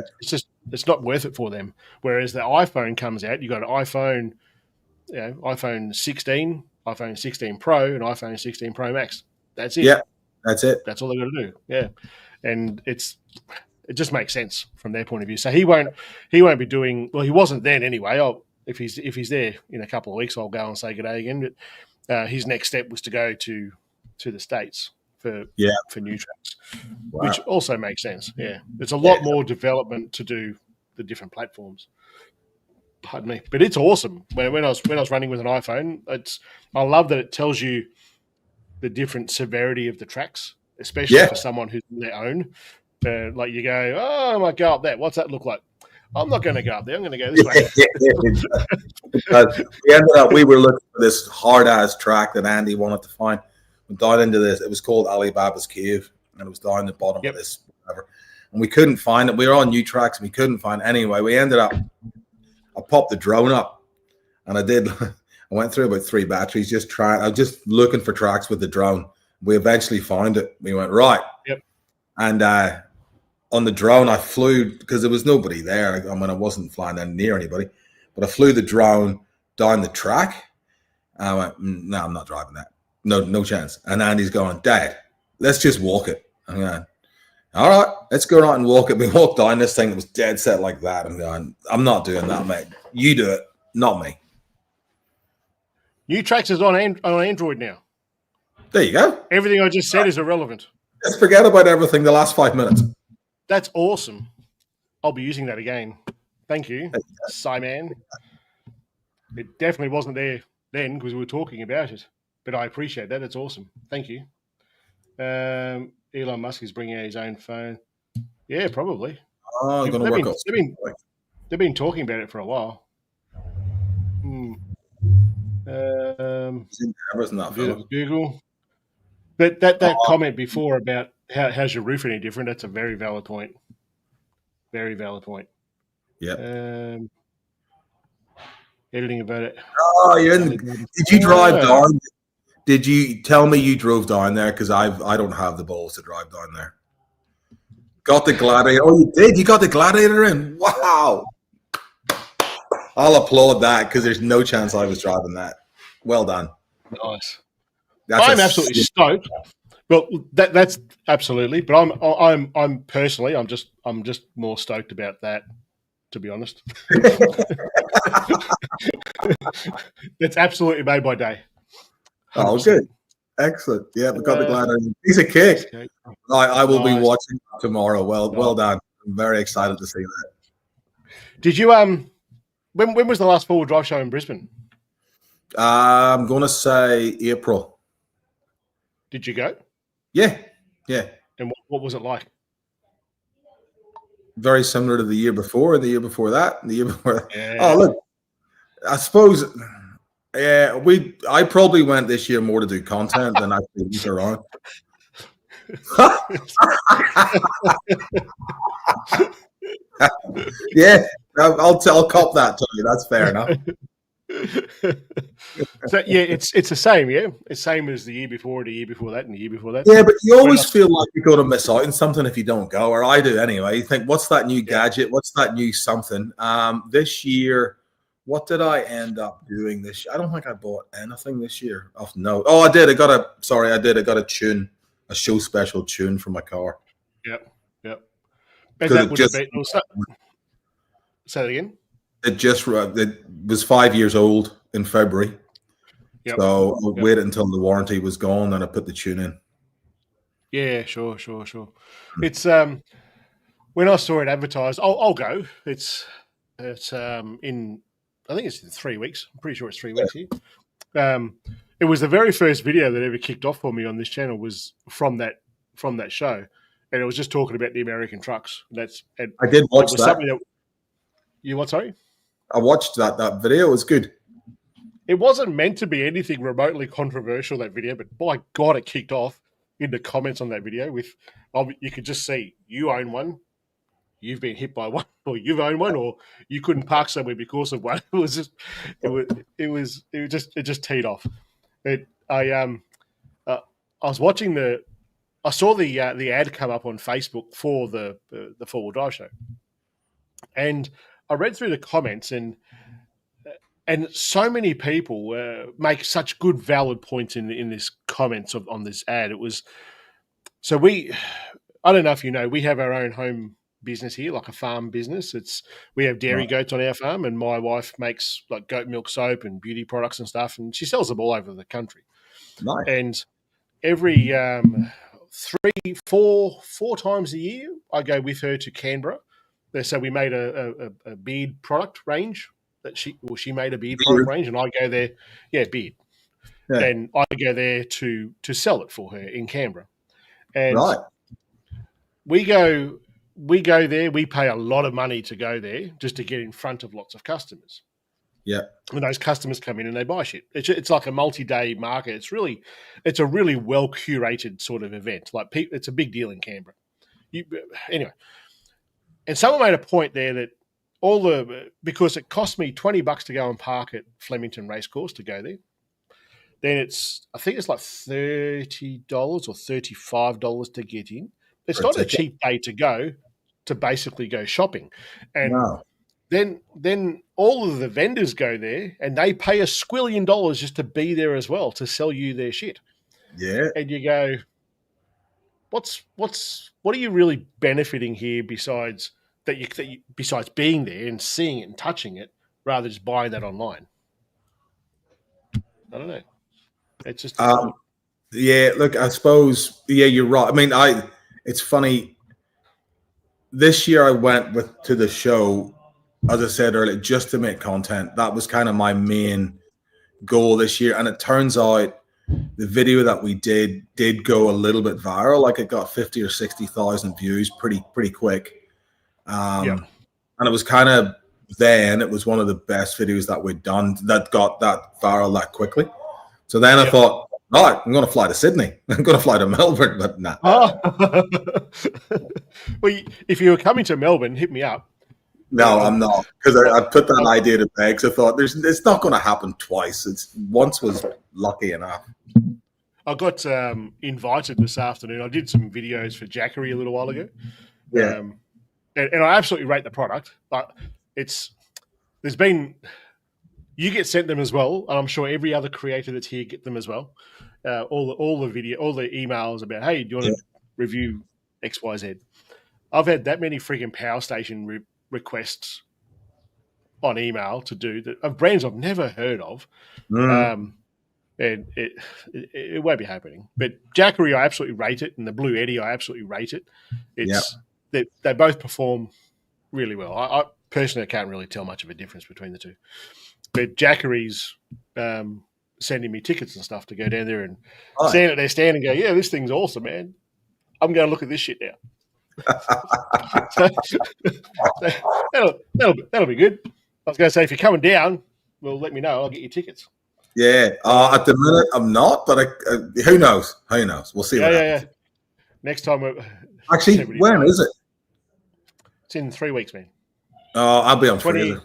Speaker 1: It's not worth it for them. Whereas the iPhone comes out, you got an iPhone, iPhone 16, iPhone 16 Pro, and iPhone 16 Pro Max. That's it.
Speaker 2: Yeah, that's it.
Speaker 1: That's all they got to do. Yeah, and it just makes sense from their point of view. So he won't be doing. Well, he wasn't then anyway. If he's there in a couple of weeks, I'll go and say good day again. But his next step was to go to the States for new tracks, which also makes sense. Yeah, it's a lot more development to do the different platforms. Pardon me, but it's awesome. When I was running with an iPhone, I love that it tells you the different severity of the tracks, especially for someone who's on their own. Like you go, oh, I might go up there. What's that look like? I'm not going to go up there. I'm going to go this way.
Speaker 2: We were looking for this hard ass track that Andy wanted to find. We down into this. It was called Alibaba's Cave, and it was down the bottom of this whatever. And we couldn't find it. We were on new tracks, and we couldn't find it. Anyway, we ended up. I popped the drone up, and I went through about 3 batteries just trying. I was just looking for tracks with the drone. We eventually found it. We went right.
Speaker 1: Yep.
Speaker 2: And on the drone, I flew because there was nobody there. I mean, I wasn't flying near anybody, but I flew the drone down the track. I went, no, I'm not driving that. No chance. And Andy's going, Dad, let's just walk it. I'm going, all right, let's go out and walk it. We walked down this thing that was dead set like that. I'm going, I'm not doing that, mate. You do it, not me.
Speaker 1: New tracks is on Android now.
Speaker 2: There you go.
Speaker 1: Everything I just said is irrelevant.
Speaker 2: Let's forget about everything the last 5 minutes.
Speaker 1: That's awesome. I'll be using that again. Thank you, Simon. It definitely wasn't there then because we were talking about it, but I appreciate that. That's awesome. Thank you. Elon Musk is bringing out his own phone. Yeah, probably.
Speaker 2: Oh,
Speaker 1: they've been talking about it for a while. Google. But that comment before about how's your roof any different? That's a very valid point. Very valid point.
Speaker 2: Yeah.
Speaker 1: Editing about it.
Speaker 2: Oh, did you drive down? Did you tell me you drove down there? Because I don't have the balls to drive down there. Got the Gladiator. Oh, you did? You got the Gladiator in? Wow. I'll applaud that because there's no chance I was driving that. Well done.
Speaker 1: Nice. I'm absolutely stoked. Well, that's absolutely. But I'm personally, I'm just more stoked about that. To be honest, it's absolutely made my day. 100%.
Speaker 2: Oh, good, excellent. Yeah, we got the Gladiator. He's a kick. Okay. I will be watching tomorrow. Well done. I'm very excited to see that.
Speaker 1: Did you when was the last 4-wheel drive show in Brisbane?
Speaker 2: I'm going to say April.
Speaker 1: Did you go?
Speaker 2: Yeah.
Speaker 1: And what was it like?
Speaker 2: Very similar to the year before, the year before that, and the year before that.
Speaker 1: Yeah.
Speaker 2: Oh, look, I suppose, I probably went this year more to do content than actually use around. Yeah, I'll cop that to you. That's fair enough.
Speaker 1: So yeah, it's the same. Yeah, it's same as the year before, the year before that, and the year before that.
Speaker 2: Yeah, but you always feel like you're going to miss out on something if you don't go, or I do anyway. You think, what's that new gadget? What's that new something? This year, what did I end up doing this year? I don't think I bought anything this year. Oh no! Oh, I did. I got a tune, a show special tune for my car.
Speaker 1: Yep.
Speaker 2: Because it just
Speaker 1: say that again.
Speaker 2: It was 5 years old in February.
Speaker 1: Yep.
Speaker 2: So I waited until the warranty was gone, and I put the tune in.
Speaker 1: Yeah, sure. It's when I saw it advertised, I'll go. It's in, I think it's in 3 weeks. I'm pretty sure it's 3 weeks here. It was the very first video that ever kicked off for me on this channel was from that show, and it was just talking about the American trucks. I did watch that. You what? Sorry,
Speaker 2: I watched that video. It was good.
Speaker 1: It wasn't meant to be anything remotely controversial, that video, but by God, it kicked off in the comments on that video with, you could just see, you own one, you've been hit by one, or you've owned one, or you couldn't park somewhere because of one. It just teed off. I was watching I saw the ad come up on Facebook for the 4-wheel drive show, and I read through the comments, and so many people make such good, valid points in this comments on this ad. It was so I don't know if you know, we have our own home business here, like a farm business. We have dairy goats on our farm, and my wife makes like goat milk soap and beauty products and stuff, and she sells them all over the country.
Speaker 2: Nice.
Speaker 1: And every 4 times a year, I go with her to Canberra. So we made a beard product range that she made a beard product range, and I go there, beard, and I go there to sell it for her in Canberra, and we go there. We pay a lot of money to go there just to get in front of lots of customers.
Speaker 2: Yeah,
Speaker 1: when those customers come in and they buy shit, it's like a multi-day market. It's a really well curated sort of event. Like it's a big deal in Canberra. Anyway. And someone made a point there that because it cost me $20 to go and park at Flemington Racecourse to go there, then I think it's like $30 or $35 to get in. It's not a cheap day to go to basically go shopping. And then all of the vendors go there and they pay $1 squillion just to be there as well, to sell you their shit.
Speaker 2: Yeah.
Speaker 1: And you go, what are you really benefiting here besides besides being there and seeing it and touching it, rather than just buying that online? I don't know. It's just
Speaker 2: look, I suppose you're right. I mean, it's funny. This year I went to the show, as I said earlier, just to make content. That was kind of my main goal this year, and it turns out the video that we did go a little bit viral. Like it got 50 or 60,000 views pretty quick. And it was kind of it was one of the best videos that we'd done that got that viral that quickly. So then I thought, right, I'm going to fly to Sydney. I'm going to fly to Melbourne, but nah.
Speaker 1: Well, if you were coming to Melbourne, hit me up.
Speaker 2: No, I'm not, because I put that idea to bed. I thought it's not going to happen twice. Once was lucky enough.
Speaker 1: I got invited this afternoon. I did some videos for Jackery a little while ago.
Speaker 2: Yeah.
Speaker 1: And I absolutely rate the product, but you get sent them as well, and I'm sure every other creator that's here get them as well. All the emails about, hey, do you want to review XYZ? I've had that many freaking power station requests on email to do that of brands I've never heard of. And it won't be happening. But Jackery, I absolutely rate it, and the Blue Eddie, I absolutely rate it. They both perform really well. I personally can't really tell much of a difference between the two. But Jackery's sending me tickets and stuff to go down there and stand at their stand and go, yeah, this thing's awesome, man. I'm going to look at this shit now. That'll be good. I was going to say, if you're coming down, well, let me know. I'll get you tickets.
Speaker 2: Yeah. At the minute, I'm not, but who knows? Who knows? We'll see what happens.
Speaker 1: Next time.
Speaker 2: Actually, when is it?
Speaker 1: It's in 3 weeks, man.
Speaker 2: Oh, I'll be on Fraser.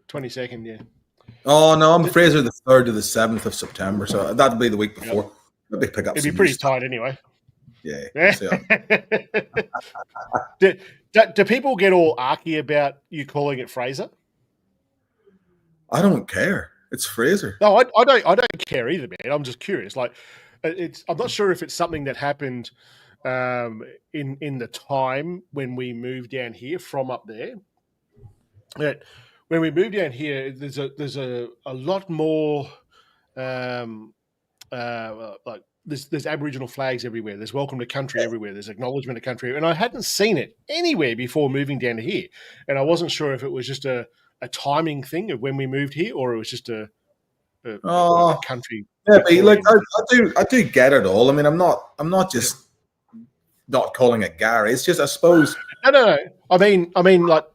Speaker 1: 22nd, yeah.
Speaker 2: Oh no, I'm Fraser the 3rd to the 7th of September, so that'll be the week before. Yep. Maybe pick up.
Speaker 1: It'd be pretty tight anyway.
Speaker 2: Yeah.
Speaker 1: Do people get all arky about you calling it Fraser?
Speaker 2: I don't care. It's Fraser.
Speaker 1: No, I don't care either, man. I'm just curious. Like, I'm not sure if it's something that happened in the time when we moved down here from up there. That when we moved down here, there's a lot more like there's Aboriginal flags everywhere. There's welcome to country everywhere. There's acknowledgement of country, and I hadn't seen it anywhere before moving down to here, and I wasn't sure if it was just a timing thing of when we moved here, or it was just a country.
Speaker 2: Yeah, but like I do get it all. I mean, I'm not just not calling it Gary. It's just, I suppose.
Speaker 1: No. I mean, like,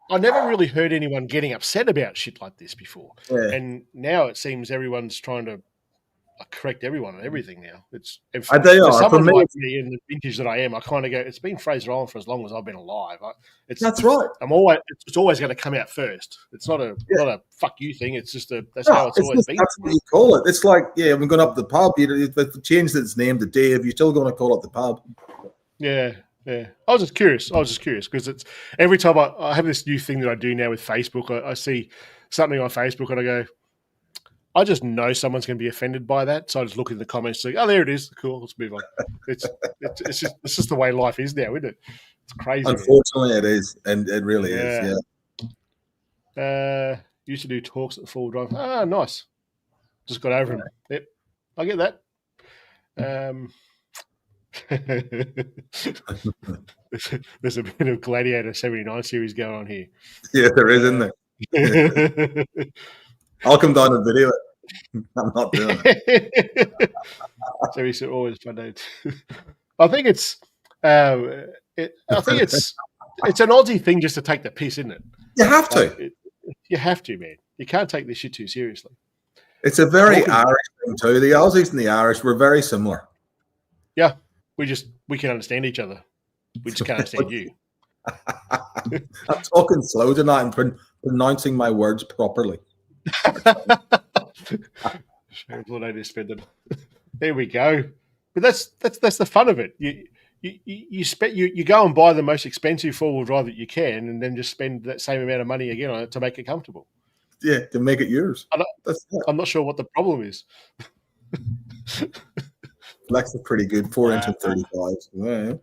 Speaker 1: I never really heard anyone getting upset about shit like this before, and now it seems everyone's trying to correct everyone on everything now. It's someone like me in the vintage that I am. I kind of go, it's been Fraser Roll for as long as I've been alive.
Speaker 2: That's right.
Speaker 1: It's always going to come out first. It's not a fuck you thing. It's just that's how it's always been.
Speaker 2: That's what you call it. It's like, we're going up the pub. You change its name to Dave. You're still going to call it the pub.
Speaker 1: Yeah. I was just curious because it's every time I have this new thing that I do now with Facebook. I see something on Facebook and I go, I just know someone's going to be offended by that, so I just look in the comments and say, "Oh, there it is. Cool, let's move on." It's just the way life is now, isn't it? It's crazy.
Speaker 2: Unfortunately, it is, and it really is.
Speaker 1: Yeah. Used to do talks at the Full Drive. Ah, nice. Just got over them. Yep, I get that. There's a bit of Gladiator 79 series going on here.
Speaker 2: Yeah, there is, isn't there? I'll come down and video it. I'm not doing it.
Speaker 1: Series are always fun. I think it's an Aussie thing just to take the piss, isn't it?
Speaker 2: You have to.
Speaker 1: You have to, man. You can't take this shit too seriously.
Speaker 2: It's a very Irish thing too. The Aussies and the Irish were very similar.
Speaker 1: Yeah, we can understand each other. We just can't understand you.
Speaker 2: I'm talking slow tonight and pronouncing my words properly.
Speaker 1: There we go. But that's the fun of it. You go and buy the most expensive 4-wheel drive that you can, and then just spend that same amount of money again on it to make it comfortable.
Speaker 2: Yeah, to make it yours.
Speaker 1: I'm not sure what the problem is.
Speaker 2: Flex is pretty good. 4-inch and 35. Yeah.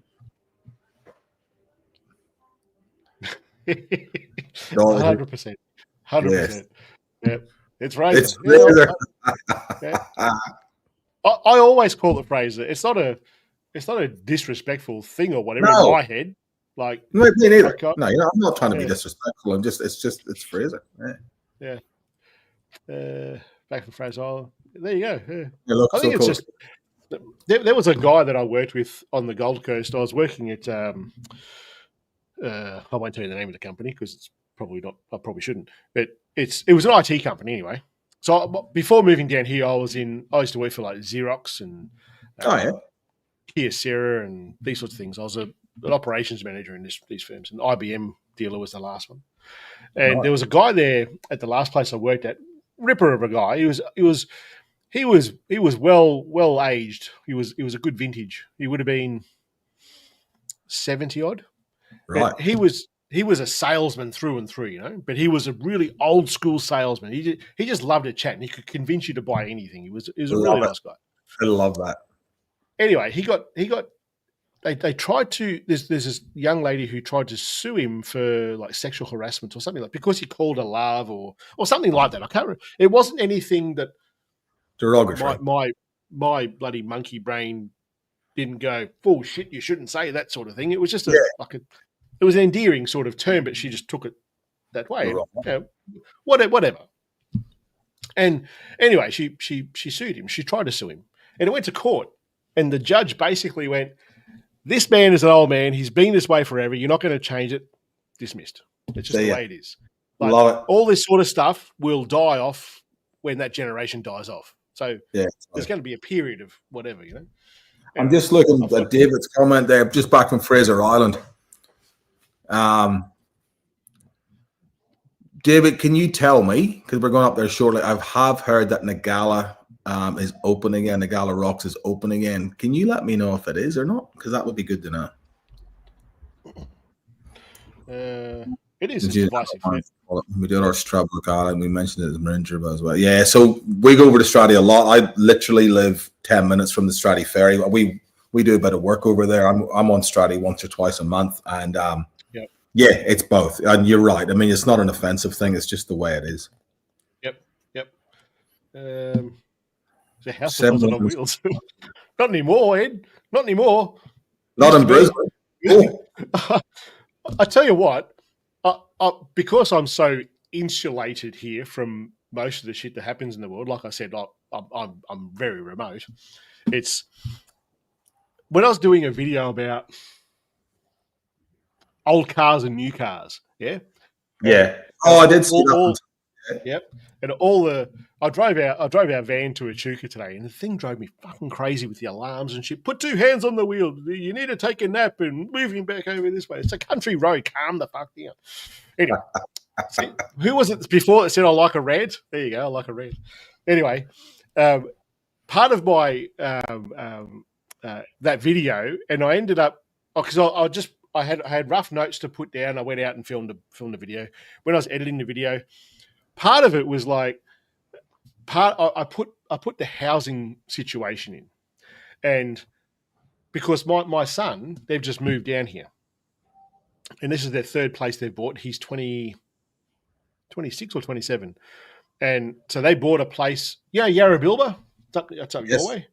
Speaker 1: 100%. 100%. Yes. Yep. It's Fraser.
Speaker 2: It's Fraser.
Speaker 1: I always call it Fraser. It's not a disrespectful thing or whatever in my head. Like,
Speaker 2: no, me neither. No, I'm not trying to be disrespectful. It's Fraser.
Speaker 1: Yeah. Back from Fraser Island. There you go.
Speaker 2: Yeah.
Speaker 1: I think it's just there was a guy that I worked with on the Gold Coast. I was working at I won't tell you the name of the company because it's probably not. I probably shouldn't. But it was an IT company anyway. So before moving down here, I used to work for like Xerox and Kia Sarah and these sorts of things. I was an operations manager in these firms, and IBM dealer was the last one. And there was a guy there at the last place I worked at, ripper of a guy. He was well aged. He was a good vintage. He would have been 70 odd.
Speaker 2: Right.
Speaker 1: He was a salesman through and through, but he was a really old school salesman. He just loved to chat, and he could convince you to buy anything. He was a really nice guy.
Speaker 2: I love that.
Speaker 1: Anyway, they tried to. There's this young lady who tried to sue him for like sexual harassment or something like because he called her love or something like that. I can't remember. It wasn't anything that
Speaker 2: derogatory.
Speaker 1: My bloody monkey brain didn't go, "Oh shit, you shouldn't say that" sort of thing. It was just it was an endearing sort of term, but she just took it that way. Whatever. And anyway, she sued him. She tried to sue him, and it went to court. And the judge basically went, "This man is an old man. He's been this way forever. You're not going to change it." Dismissed. It's just the way it is. Like, love it. All this sort of stuff will die off when that generation dies off. So there's going to be a period of whatever, And
Speaker 2: I'm just looking at David's comment there, just back from Fraser Island. David, can you tell me, because we're going up there shortly, I have heard that Nagala is open again, Nagala Rocks is open again. Can you let me know if it is or not? Because that would be good to know.
Speaker 1: It is divisive.
Speaker 2: We did our Strablock and we mentioned it as Marinja as well. Yeah, so we go over to Strati a lot. I literally live 10 minutes from the Strati ferry. We do a bit of work over there. I'm on Strati once or twice a month, and yeah, it's both. And you're right. I mean, it's not an offensive thing. It's just the way it is.
Speaker 1: Yep. The house was on wheels. Not anymore, Ed. Not anymore.
Speaker 2: Not in Brisbane.
Speaker 1: I tell you what, because I'm so insulated here from most of the shit that happens in the world. Like I said, I'm very remote. It's when I was doing a video about old cars and new cars. Yeah.
Speaker 2: Oh, I did see that.
Speaker 1: Yep. And I drove our van to Echuca today, and the thing drove me fucking crazy with the alarms and shit. Put two hands on the wheel. You need to take a nap and move him back over this way. It's a country road. Calm the fuck down. Anyway, see, who was it before that said I like a red? There you go. I like a red. Anyway, part of my that video, and I ended up because I had rough notes to put down. I went out and filmed the video. When I was editing the video, part of it was like I put the housing situation in, and because my son, they've just moved down here, and this is their third place they've bought. He's 26 or 27, and so they bought a place. Yeah, Yarrabilba. That's up your way.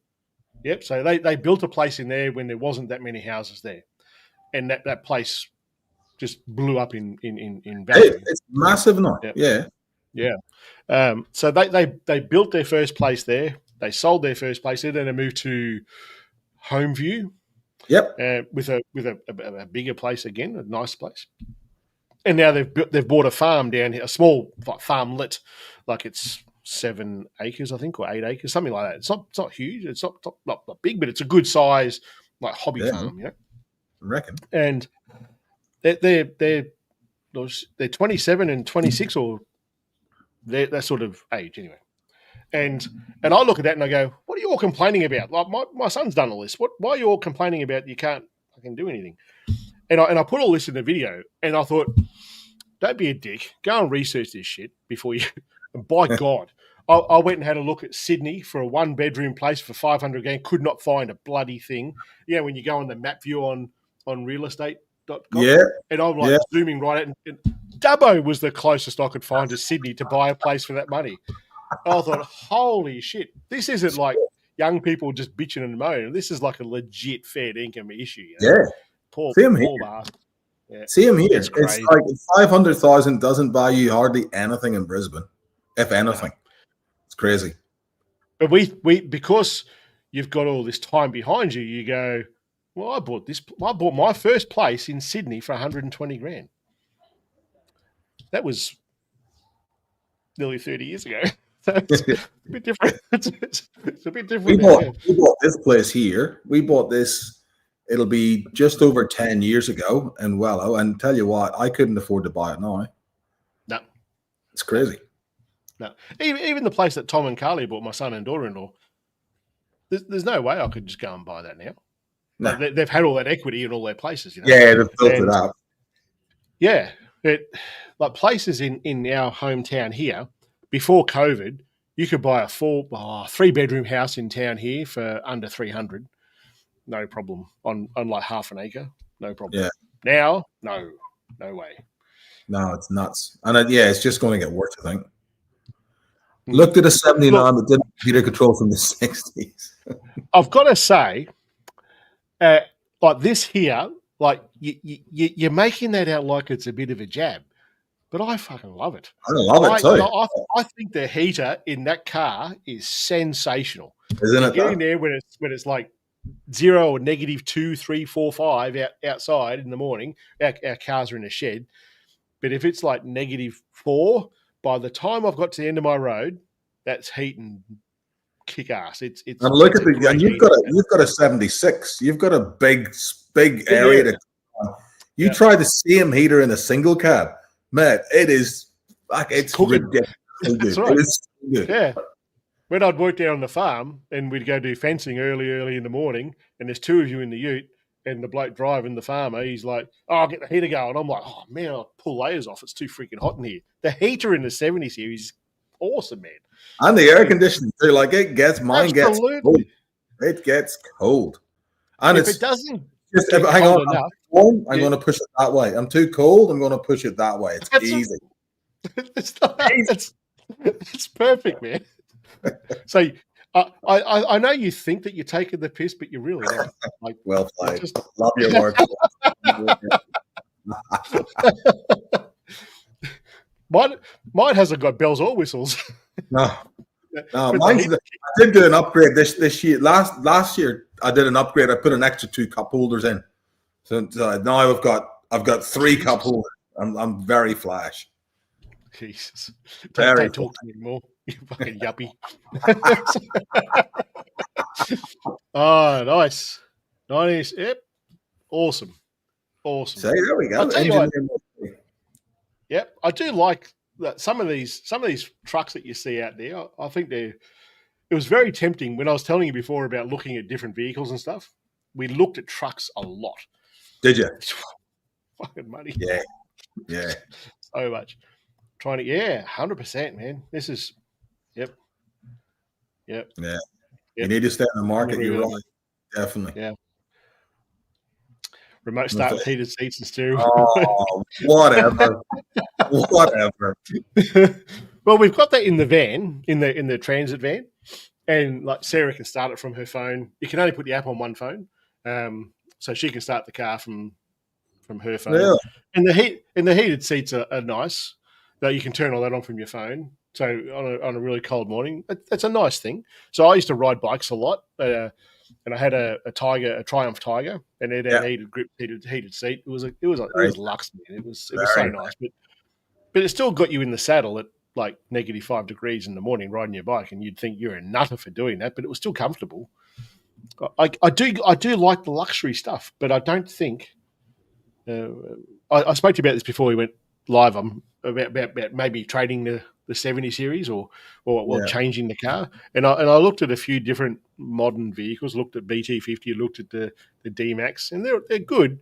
Speaker 1: Yep. So they built a place in there when there wasn't that many houses there, and that place just blew up in value.
Speaker 2: It's massive now.
Speaker 1: Yep. Yeah. So they built their first place there. They sold their first place there. Then they moved to Homeview.
Speaker 2: Yep.
Speaker 1: With a bigger place again, a nice place. And now they've bought a farm down here, a small farmlet, like it's 7 acres, I think, or 8 acres, something like that. It's not huge. It's not big, but it's a good size, like hobby farm, you know.
Speaker 2: I reckon.
Speaker 1: And they're 27 and 26, or they're that sort of age anyway. And I look at that and I go, what are you all complaining about? Like my son's done all this. Why are you all complaining about you can't fucking do anything? And I put all this in the video, and I thought, don't be a dick. Go and research this shit before you. And by God, I went and had a look at Sydney for a 1-bedroom place for $500,000. Could not find a bloody thing. You know, when you go on the map view on realestate.com.
Speaker 2: Yeah.
Speaker 1: And I'm like zooming right out. And Dubbo was the closest I could find to Sydney to buy a place for that money. And I thought, holy shit, this isn't like young people just bitching and moaning. This is like a legit fair income issue. You know?
Speaker 2: Yeah.
Speaker 1: Poor bastard. Yeah.
Speaker 2: See him here. It's like 500,000 doesn't buy you hardly anything in Brisbane, if anything. It's crazy.
Speaker 1: But we because you've got all this time behind you, you go, well, I bought my first place in Sydney for $120,000. That was nearly 30 years ago. So it's a bit different. It's a bit different.
Speaker 2: We bought this place here. We bought this. It'll be just over 10 years ago in Wellow. And tell you what, I couldn't afford to buy it now.
Speaker 1: No.
Speaker 2: It's crazy.
Speaker 1: No. Even the place that Tom and Carly bought, my son and daughter-in-law, there's no way I could just go and buy that now.
Speaker 2: No.
Speaker 1: They've had all that equity in all their places. You know?
Speaker 2: Yeah, they've built it up.
Speaker 1: Yeah. Like places in our hometown here, before COVID, you could buy a 3-bedroom house in town here for under 300. No problem. On like half an acre. No problem.
Speaker 2: Yeah.
Speaker 1: Now, no way.
Speaker 2: No, it's nuts. And it's just going to get worse, I think. Looked at a 79 that didn't computer control from the 60s.
Speaker 1: I've got to say, like this here, like you're making that out like it's a bit of a jab, but I fucking love it.
Speaker 2: I love it too.
Speaker 1: I think the heater in that car is sensational.
Speaker 2: Isn't it?
Speaker 1: Getting there when it's like 0 or -2, 3, 4, 5 outside in the morning. Our cars are in a shed, but if it's like -4, by the time I've got to the end of my road, that's heat and kick ass. It's
Speaker 2: and look at and you've got a 76. You've got a big area to. You try the same heater in a single cab, mate. It is Like, it's ridiculous.
Speaker 1: That's right.
Speaker 2: It is so good.
Speaker 1: Yeah. When I'd work down on the farm and we'd go do fencing early in the morning, and there's two of you in the ute, and the bloke driving the farmer, he's like, "Oh, I'll get the heater going." I'm like, "Oh man, I'll pull layers off. It's too freaking hot in here." The heater in the 70 series is awesome, man.
Speaker 2: And the air conditioning too. Like, it gets
Speaker 1: Absolutely.
Speaker 2: gets cold. It gets cold. And
Speaker 1: if it doesn't
Speaker 2: hang on, I'm going to push it that way. I'm too cold. I'm going to push it that way. It's easy.
Speaker 1: It's perfect, man. So I know you think that you're taking the piss, but you're really not. Like,
Speaker 2: well played. Love your work.
Speaker 1: Mine hasn't got bells or whistles.
Speaker 2: No, I did do an upgrade this year. Last year I did an upgrade. I put an extra 2 cup holders in. So now I've got 3 cup holders. I'm very flash.
Speaker 1: Jesus. Don't talk to me anymore. You fucking yuppie. Oh, nice. Yep. Awesome.
Speaker 2: So there we go.
Speaker 1: Yep. I do like that some of these trucks that you see out there. I think it was very tempting when I was telling you before about looking at different vehicles and stuff. We looked at trucks a lot.
Speaker 2: Did you?
Speaker 1: Fucking money.
Speaker 2: Yeah. Yeah.
Speaker 1: So much. 100%, man. This is, yep.
Speaker 2: Yeah. You need to stay in the market. You're right. Definitely.
Speaker 1: Yeah. Remote start with heated seats and steering.
Speaker 2: Oh, whatever.
Speaker 1: Well, we've got that in the van, in the transit van, and like Sarah can start it from her phone. You can only put the app on one phone, so she can start the car from her phone. Yeah. And the heated seats are nice. That you can turn all that on from your phone. So on a really cold morning, that's a nice thing. So I used to ride bikes a lot, and I had a Triumph Tiger, and it had a heated grip, heated seat. It was luxe, man. It was so nice, but it still got you in the saddle at like -5 degrees in the morning riding your bike, and you'd think you're a nutter for doing that, but it was still comfortable. I do like the luxury stuff, but I don't think. I spoke to you about this before we went live. About maybe trading the 70 series or changing the car. And I looked at a few different modern vehicles, looked at BT50, looked at the D-Max, and they're good,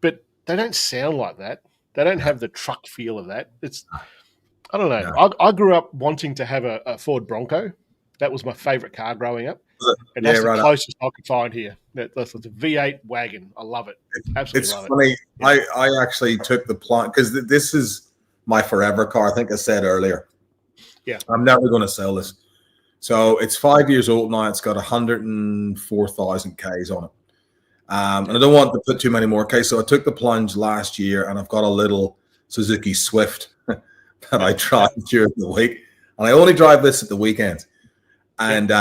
Speaker 1: but they don't sound like that. They don't have the truck feel of that. I don't know. No. I grew up wanting to have a Ford Bronco. That was my favorite car growing up. And that's the closest I could find here. That's a V8 wagon. I love it. Absolutely love
Speaker 2: funny.
Speaker 1: it. Yeah.
Speaker 2: I actually took the plunge because this is my forever car. I think I said earlier.
Speaker 1: Yeah.
Speaker 2: I'm never going to sell this. So it's 5 years old now. It's got 104,000 Ks on it. And I don't want to put too many more Ks. So I took the plunge last year, and I've got a little Suzuki Swift that I drive during the week. And I only drive this at the weekends. And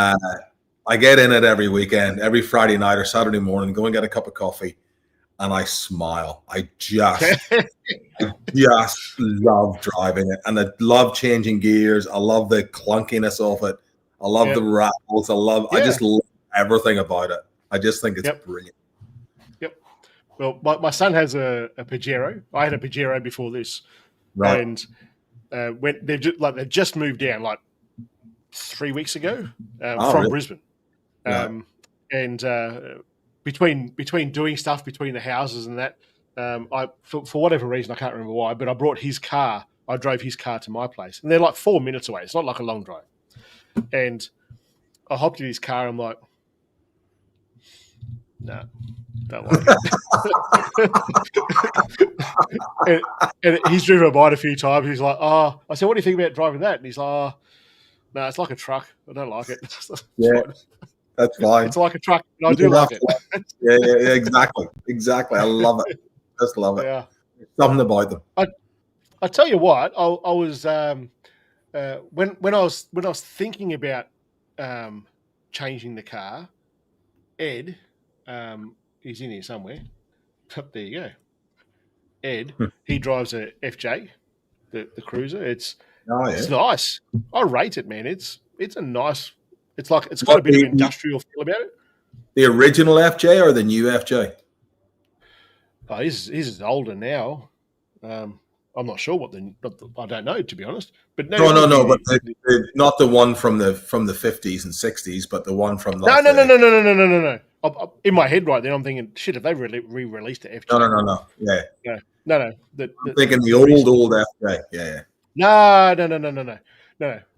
Speaker 2: I get in it every weekend, every Friday night or Saturday morning, go and get a cup of coffee, and I smile. I just love driving it, and I love changing gears. I love the clunkiness of it. I love the rattles. I just love everything about it. I just think it's brilliant.
Speaker 1: Yep. Well, my son has a Pajero. I had a Pajero before this,
Speaker 2: right?
Speaker 1: And when they've just moved down like 3 weeks ago from Brisbane. And between doing stuff between the houses and that, I for whatever reason, I can't remember why, but I brought his car. I drove his car to my place, and they're like 4 minutes away. It's not like a long drive. And I hopped in his car. I'm like, no, don't like it. and he's driven by it a few times. He's like, oh, I said, what do you think about driving that? And he's like, oh, no, it's like a truck. I don't like it.
Speaker 2: Yeah. That's fine.
Speaker 1: It's like a truck, and I do like it.
Speaker 2: Yeah, exactly. I love it. Just love it.
Speaker 1: Yeah.
Speaker 2: Something about them.
Speaker 1: I tell you what, I was when I was thinking about changing the car, Ed, he's in here somewhere. There you go. Ed, he drives a FJ, the cruiser. It's nice. I rate it, man. It's a nice. It's got a bit of industrial feel about it.
Speaker 2: The original FJ or the new FJ?
Speaker 1: Oh, he's older now. I'm not sure I don't know, to be honest. But
Speaker 2: no, but not the one from the 50s and 60s, but the one from
Speaker 1: like no. In my head right then, I'm thinking, shit, have they re-released the FJ?
Speaker 2: No. Yeah.
Speaker 1: No.
Speaker 2: I'm thinking the old FJ. Yeah.
Speaker 1: No.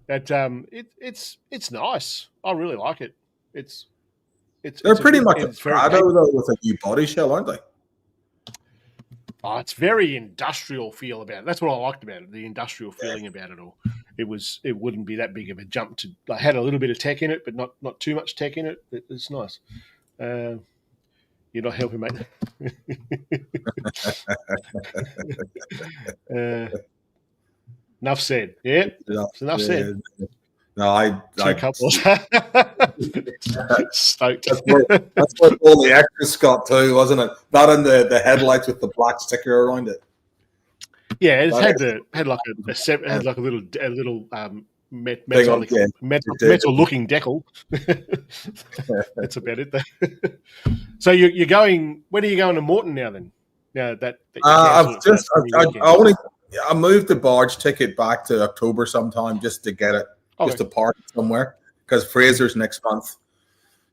Speaker 1: That it's nice. I really like it.
Speaker 2: They're pretty much a Prado though, with a new body shell, aren't they?
Speaker 1: Oh, it's very industrial feel about it. That's what I liked about it. The industrial feeling about it all. It wouldn't be that big of a jump to. I had a little bit of tech in it, but not too much tech in it. It's nice. You're not helping, mate. Enough said. Yeah, enough said.
Speaker 2: No,
Speaker 1: Two couples. Stoked.
Speaker 2: That's what all the extras got too, wasn't it? Not in the headlights with the black sticker around it.
Speaker 1: Yeah, it had like a little metal looking decal. That's about it. So you're going. When are you going to Morton now? Then
Speaker 2: I moved the barge ticket back to October sometime just to get it, just to park somewhere because Fraser's next month.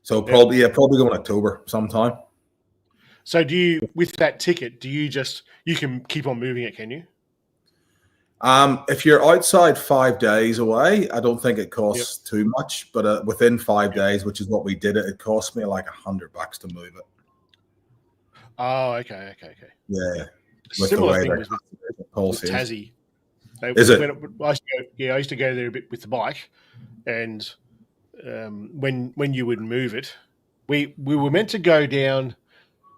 Speaker 2: So probably go in October sometime.
Speaker 1: So with that ticket, you can keep on moving it, can you?
Speaker 2: If you're outside 5 days away, I don't think it costs too much. But within 5 days, which is what we did, it cost me like $100 to move it.
Speaker 1: Oh, okay.
Speaker 2: Yeah.
Speaker 1: Similar thing with Tassie.
Speaker 2: Is it?
Speaker 1: I used to go there a bit with the bike, and when you would move it, we were meant to go down,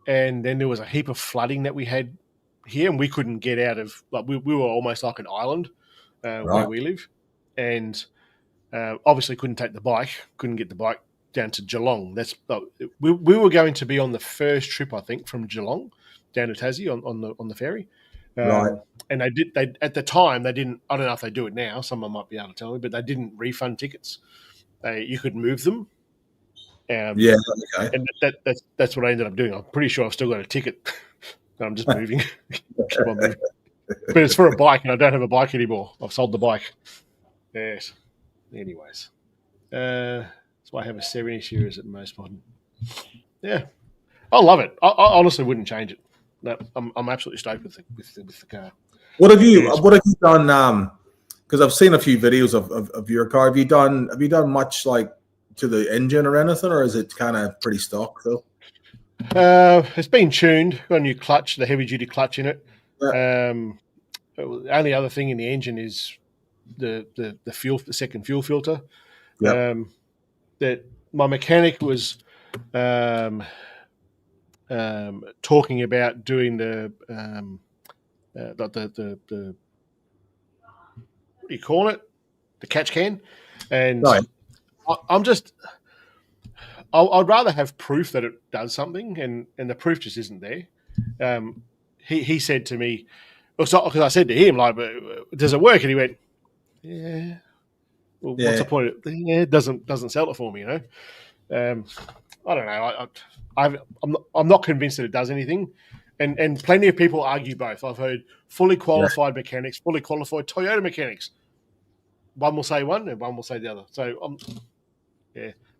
Speaker 1: and then there was a heap of flooding that we had here, and we couldn't get out of. Like we were almost like an island where we live, and obviously couldn't get the bike down to Geelong. We were going to be on the first trip, I think, from Geelong down to Tassie on the ferry. And they at the time they didn't. I don't know if they do it now. Someone might be able to tell me, but they didn't refund tickets. You could move them.
Speaker 2: Okay.
Speaker 1: And that's what I ended up doing. I'm pretty sure I've still got a ticket. I'm just moving. Keep on moving. But it's for a bike, and I don't have a bike anymore. I've sold the bike. Yes. Anyways, that's why I have a 70 series at most modern. Yeah, I love it. I honestly wouldn't change it. No, I'm absolutely stoked with the car.
Speaker 2: What have you done? Because I've seen a few videos of your car. Have you done much like to the engine or anything, or is it kind of pretty stock though?
Speaker 1: It's been tuned. Got a new clutch, the heavy duty clutch in it.
Speaker 2: Yeah.
Speaker 1: The only other thing in the engine is the fuel, the second fuel filter.
Speaker 2: Yep.
Speaker 1: That my mechanic was talking about doing the what do you call it? The catch can, and I'm just. I'd rather have proof that it does something, and the proof just isn't there. He said to me, because I said to him, like, does it work? And he went, yeah. Well, what's the point? It doesn't sell it for me, you know. I don't know. I'm not convinced that it does anything, and plenty of people argue both. I've heard fully qualified mechanics, fully qualified Toyota mechanics. One will say one, and one will say the other. So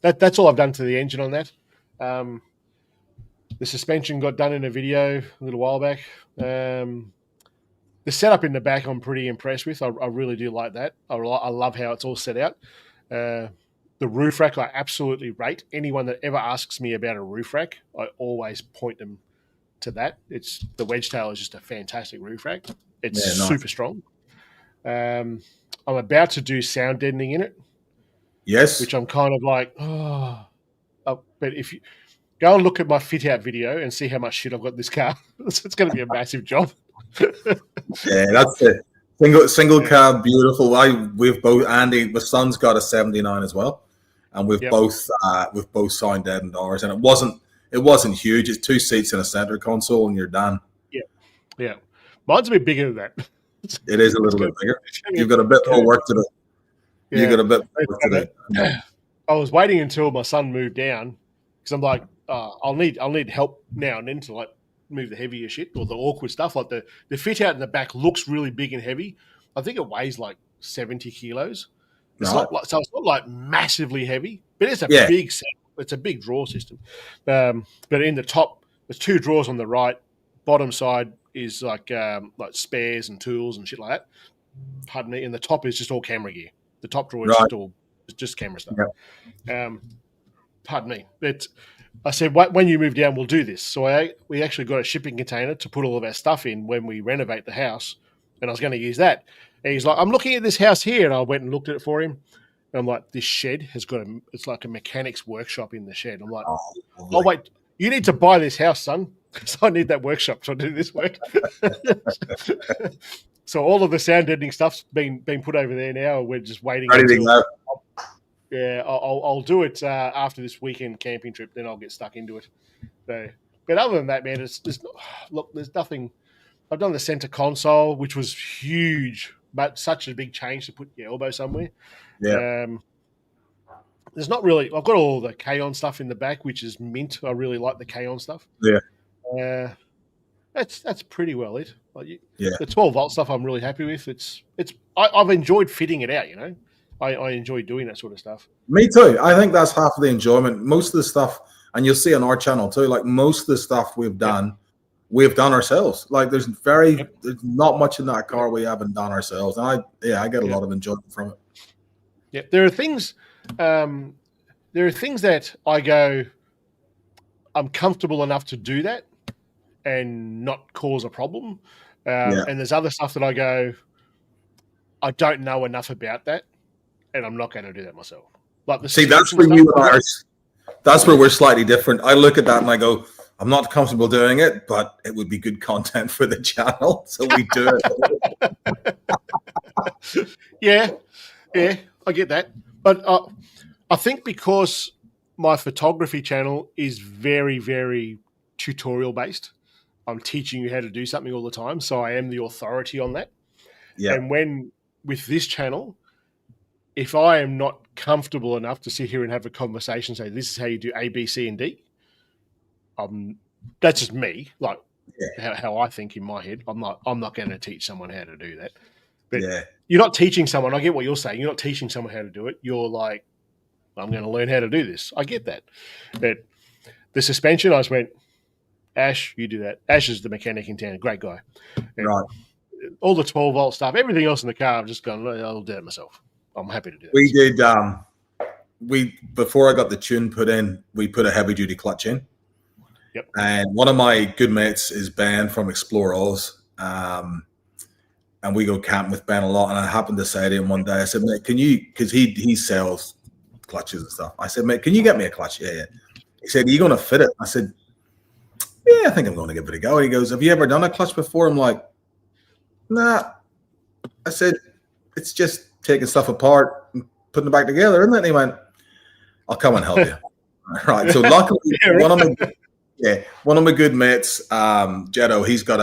Speaker 1: that's all I've done to the engine on that. The suspension got done in a video a little while back. The setup in the back I'm pretty impressed with. I really do like that. I love how it's all set out. The roof rack I absolutely rate. Anyone that ever asks me about a roof rack, I always point them to that. The wedge tail is just a fantastic roof rack. It's super strong. I'm about to do sound deadening in it.
Speaker 2: Yes.
Speaker 1: Which I'm kind of like, but if you go and look at my fit out video and see how much shit I've got in this car, it's going to be a massive job.
Speaker 2: That's it. Single cab, beautiful. We've both, Andy, my son's got a 79 as well, and we've both signed deadened ours, and it wasn't huge. It's 2 seats and a center console, and you're done.
Speaker 1: Yeah. Mine's a bit bigger than that.
Speaker 2: It is a little bit bigger. You've got a bit more work to do. Yeah. You got a bit more work to do.
Speaker 1: I was waiting until my son moved down because I'm like, I'll need help now and then to like move the heavier shit or the awkward stuff. Like the fit out in the back looks really big and heavy. I think it weighs like 70 kilos. It's not like, so it's not like massively heavy, but it's a big set. It's a big drawer system. But in the top, there's 2 drawers on the right. Bottom side is like spares and tools and shit like that. Pardon me. And the top is just all camera gear. The top drawer is just camera stuff. Pardon me. I said, when you move down, we'll do this. So we actually got a shipping container to put all of our stuff in when we renovate the house, and I was going to use that. And he's like, I'm looking at this house here, and I went and looked at it for him. And I'm like, this shed has got it's like a mechanic's workshop in the shed. I'm like, oh wait, you need to buy this house, son, because I need that workshop to do this work. So all of the sound editing stuff's been put over there now. We're just waiting. Yeah, I'll do it after this weekend camping trip. Then I'll get stuck into it. So, but other than that, man, there's nothing. I've done the center console, which was huge, but such a big change to put your elbow somewhere. Yeah. There's not really. I've got all the K-On stuff in the back, which is mint. I really like the K-On stuff. Yeah. That's pretty well it. Like the 12-volt stuff, I'm really happy with. I've enjoyed fitting it out. You know. I enjoy doing that sort of stuff. Me
Speaker 2: too. I think that's half of the enjoyment. Most of the stuff, and you'll see on our channel too, like most of the stuff we've done ourselves. Like there's not much in that car we haven't done ourselves. And I get a lot of enjoyment from it.
Speaker 1: Yeah. There are things that I go, I'm comfortable enough to do that and not cause a problem. And there's other stuff that I go, I don't know enough about that, and I'm not going to do that myself. Like
Speaker 2: that's where you and I are. That's where we're slightly different. I look at that and I go, I'm not comfortable doing it, but it would be good content for the channel, so we do
Speaker 1: it. Yeah, I get that. But I think because my photography channel is very, very tutorial based, I'm teaching you how to do something all the time, so I am the authority on that. Yeah. And with this channel, if I am not comfortable enough to sit here and have a conversation, say this is how you do A, B, C, and D, that's just me, like how I think in my head. I'm not going to teach someone how to do that. But you're not teaching someone. I get what you're saying. You're not teaching someone how to do it. You're like, I'm going to learn how to do this. I get that. But the suspension, I just went, Ash, you do that. Ash is the mechanic in town. Great guy. And right. All the 12-volt stuff, everything else in the car, I've just gone, I'll do it myself. I'm happy to do it.
Speaker 2: We did, before I got the tune put in, we put a heavy-duty clutch in.
Speaker 1: Yep.
Speaker 2: And one of my good mates is Ben from Explore Oz. And we go camping with Ben a lot. And I happened to say to him one day, I said, mate, can you, because he sells clutches and stuff. I said, mate, can you get me a clutch? Yeah. He said, are you going to fit it? I said, yeah, I think I'm going to give it a go. And he goes, have you ever done a clutch before? I'm like, nah. I said, it's just taking stuff apart and putting it back together, isn't it? And he went, I'll come and help you. Right. So luckily, one of my good mates, Jetto, he's got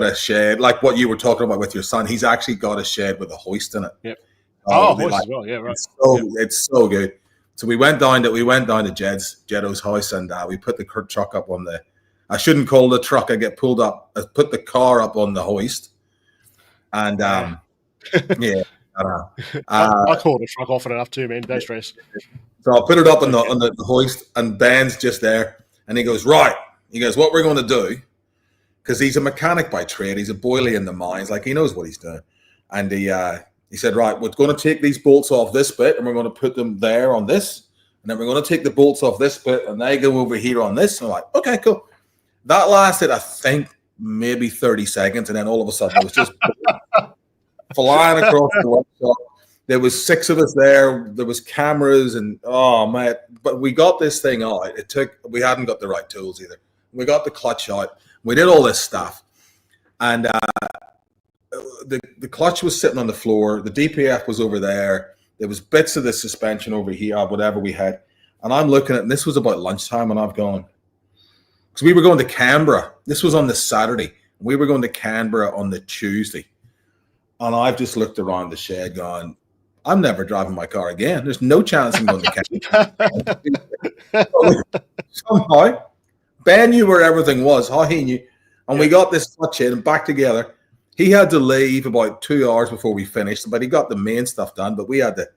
Speaker 2: a shed, like what you were talking about with your son. He's actually got a shed with a hoist in it.
Speaker 1: Yep. Hoist as well. Yeah, right.
Speaker 2: It's so good. So we went down to Jetto's house, and we put the truck up on I shouldn't call the truck. I get pulled up. I put the car up on the hoist, and I
Speaker 1: called the truck often enough too, man. Don't stress.
Speaker 2: So I put it up on the hoist, and Ben's just there, and he goes, right. He goes, what we're going to do, because he's a mechanic by trade. He's a boilie in the mines, like he knows what he's doing, and he said, right, we're going to take these bolts off this bit, and we're going to put them there on this, and then we're going to take the bolts off this bit, and they go over here on this. And I'm like, okay, cool. That lasted, I think, maybe 30 seconds, and then all of a sudden it was just flying across the workshop. There was 6 of us there. There was cameras, and oh man! But we got this thing out. We hadn't got the right tools either. We got the clutch out. We did all this stuff, and the clutch was sitting on the floor. The DPF was over there. There was bits of the suspension over here, whatever we had. And I'm looking at, and this was about lunchtime, and I've gone, because we were going to Canberra. This was on the Saturday. We were going to Canberra on the Tuesday. And I've just looked around the shed going, I'm never driving my car again. There's no chance I'm going to Canberra. Somehow, Ben knew where everything was, how he knew. And we got this clutch in and back together. He had to leave about 2 hours before we finished, but he got the main stuff done, but we had to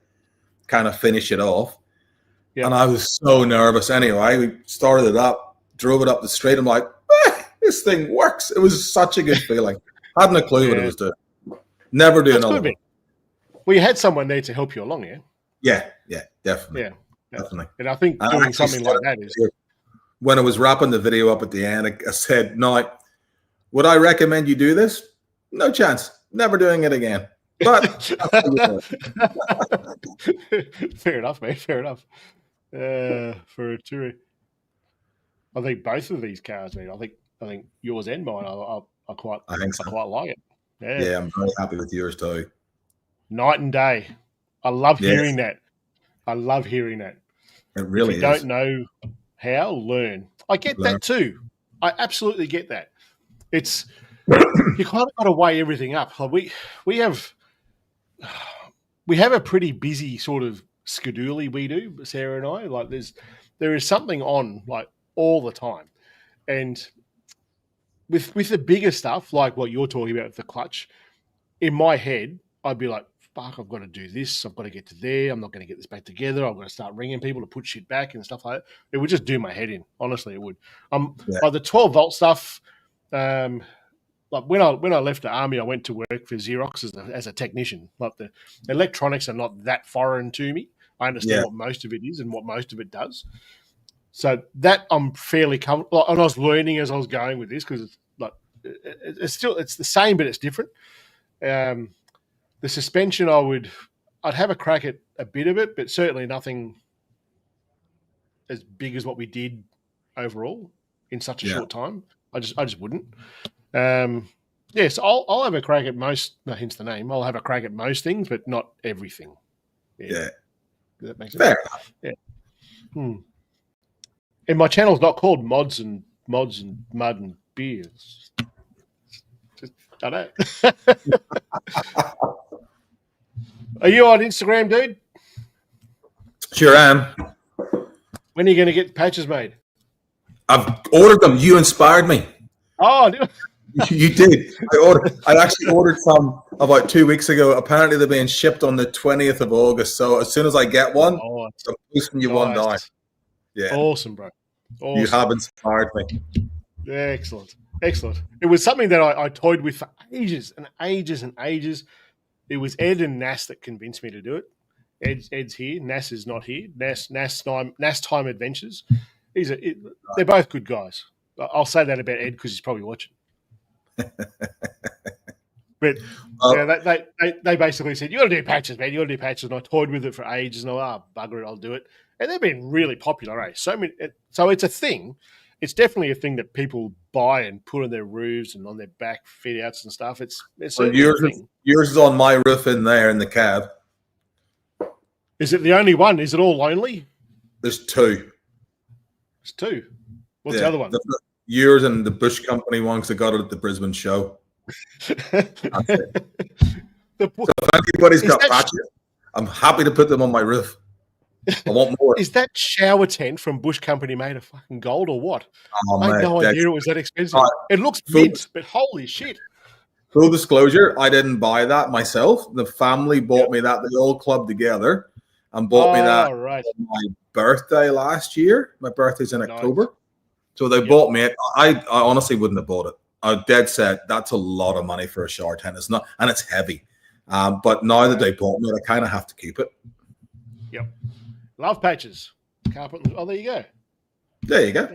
Speaker 2: kind of finish it off. And I was so nervous. Anyway, we started it up, drove it up the street. I'm like, this thing works. It was such a good feeling. I hadn't a clue what it was doing. Never do another one.
Speaker 1: Well, you had someone there to help you along,
Speaker 2: yeah? Yeah, definitely. Definitely.
Speaker 1: And I think doing something like that is...
Speaker 2: When I was wrapping the video up at the end, I said, no, would I recommend you do this? No chance. Never doing it again. But
Speaker 1: fair enough, mate. Fair enough. For a tour, I think both of these cars, mate. I think yours and mine. I quite like it.
Speaker 2: Yeah, I'm very happy with yours too.
Speaker 1: Night and day. I love hearing that. I love hearing that.
Speaker 2: It really is.
Speaker 1: If you don't know how, learn. I get that too. I absolutely get that. It's you kind of got to weigh everything up. Like we have a pretty busy sort of schedule. We do, Sarah and I. Like there is something on like all the time, and with the bigger stuff like what you're talking about with the clutch, in my head I'd be like, fuck, I've got to do this. I've got to get to there. I'm not going to get this back together. I'm going to start ringing people to put shit back and stuff like that. It would just do my head in. Honestly, it would. Like the 12-volt stuff. Like when I left the army, I went to work for Xerox as a technician. Like the electronics are not that foreign to me. I understand what most of it is and what most of it does. So that I'm fairly comfortable. And I was learning as I was going with this because it's like it's the same, but it's different. The suspension, I'd have a crack at a bit of it, but certainly nothing as big as what we did overall in such a short time. I just wouldn't. So I'll have a crack at most. Hence the name. I'll have a crack at most things, but not everything.
Speaker 2: Yeah.
Speaker 1: That makes sense. Yeah. And my channel's not called Mods and Mud and Beers. I know. Are you on Instagram, dude?
Speaker 2: Sure am.
Speaker 1: When are you going to get patches made?
Speaker 2: I've ordered them. You inspired me.
Speaker 1: Oh,
Speaker 2: you did. I actually ordered some about 2 weeks ago. Apparently, they're being shipped on the 20th of August. So as soon as I get one, I'm posting you one day. Yeah.
Speaker 1: Awesome, bro. Awesome.
Speaker 2: You have inspired me.
Speaker 1: Excellent. It was something that I toyed with for ages and ages and ages. It was Ed and Nas that convinced me to do it. Ed's here. Nas is not here. Nas Time Adventures. They're both good guys. I'll say that about Ed because he's probably watching. But they basically said, you got to do patches, man. You got to do patches. And I toyed with it for ages. And bugger it, I'll do it. And they've been really popular, eh? So it's a thing. It's definitely a thing that people buy and put on their roofs and on their back fit outs and stuff. It's
Speaker 2: yours is on my roof in there in the cab.
Speaker 1: Is it the only one? Is it all lonely?
Speaker 2: There's two.
Speaker 1: There's two. What's the other one?
Speaker 2: Yours and the Bush Company ones that got it at the Brisbane show. That's it. So if anybody's got patches, I'm happy to put them on my roof. I want more.
Speaker 1: Is that shower tent from Bush Company made of fucking gold or what?
Speaker 2: Oh,
Speaker 1: I had no idea it was that expensive. It looks mint, but holy shit.
Speaker 2: Full disclosure, I didn't buy that myself. The family bought me that. They all clubbed together and bought me that on my birthday last year. My birthday's in October. So they bought me it. I honestly wouldn't have bought it. I dead set. That's a lot of money for a shower tent. It's not, and it's heavy. But now that they bought me it, I kind of have to keep it.
Speaker 1: Yep. Love patches. Carpet. Oh, there you go.
Speaker 2: There you go.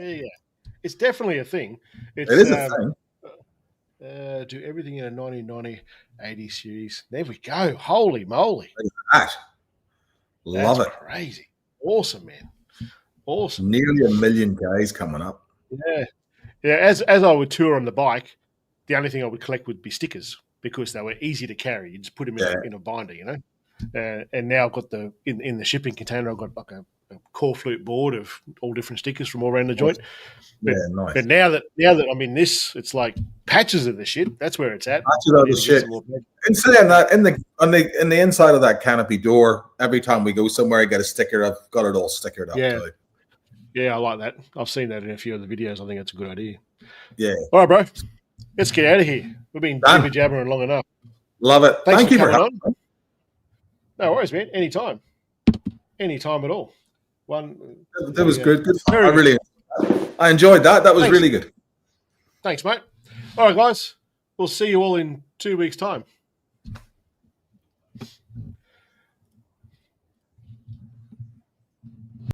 Speaker 1: It's definitely a thing.
Speaker 2: It is a thing.
Speaker 1: Do everything in a 1990 80 series. There we go. Holy moly.
Speaker 2: Love it.
Speaker 1: Crazy. Awesome, man. Awesome.
Speaker 2: Nearly 1 million guys coming up.
Speaker 1: Yeah. As I would tour on the bike, the only thing I would collect would be stickers because they were easy to carry. You just put them in a binder, you know. And now I've got in the shipping container, I've got like a core flute board of all different stickers from all around the joint.
Speaker 2: Nice.
Speaker 1: But now that I'm in this, it's like patches of the shit. That's where it's at.
Speaker 2: Patches of the shit. And saying that in the inside of that canopy door, every time we go somewhere, I get a sticker. I've got it all stickered up.
Speaker 1: Yeah. Yeah, I like that. I've seen that in a few of the videos. I think it's a good idea.
Speaker 2: Yeah.
Speaker 1: All right, bro. Let's get out of here. We've been jibber jabbering long enough.
Speaker 2: Love it.
Speaker 1: Thanks
Speaker 2: Thank
Speaker 1: for
Speaker 2: you for
Speaker 1: coming
Speaker 2: having
Speaker 1: on. No worries, man. Anytime. Anytime at all.
Speaker 2: That was good. I enjoyed that. That was really good.
Speaker 1: Thanks, mate. All right, guys. We'll see you all in 2 weeks' time.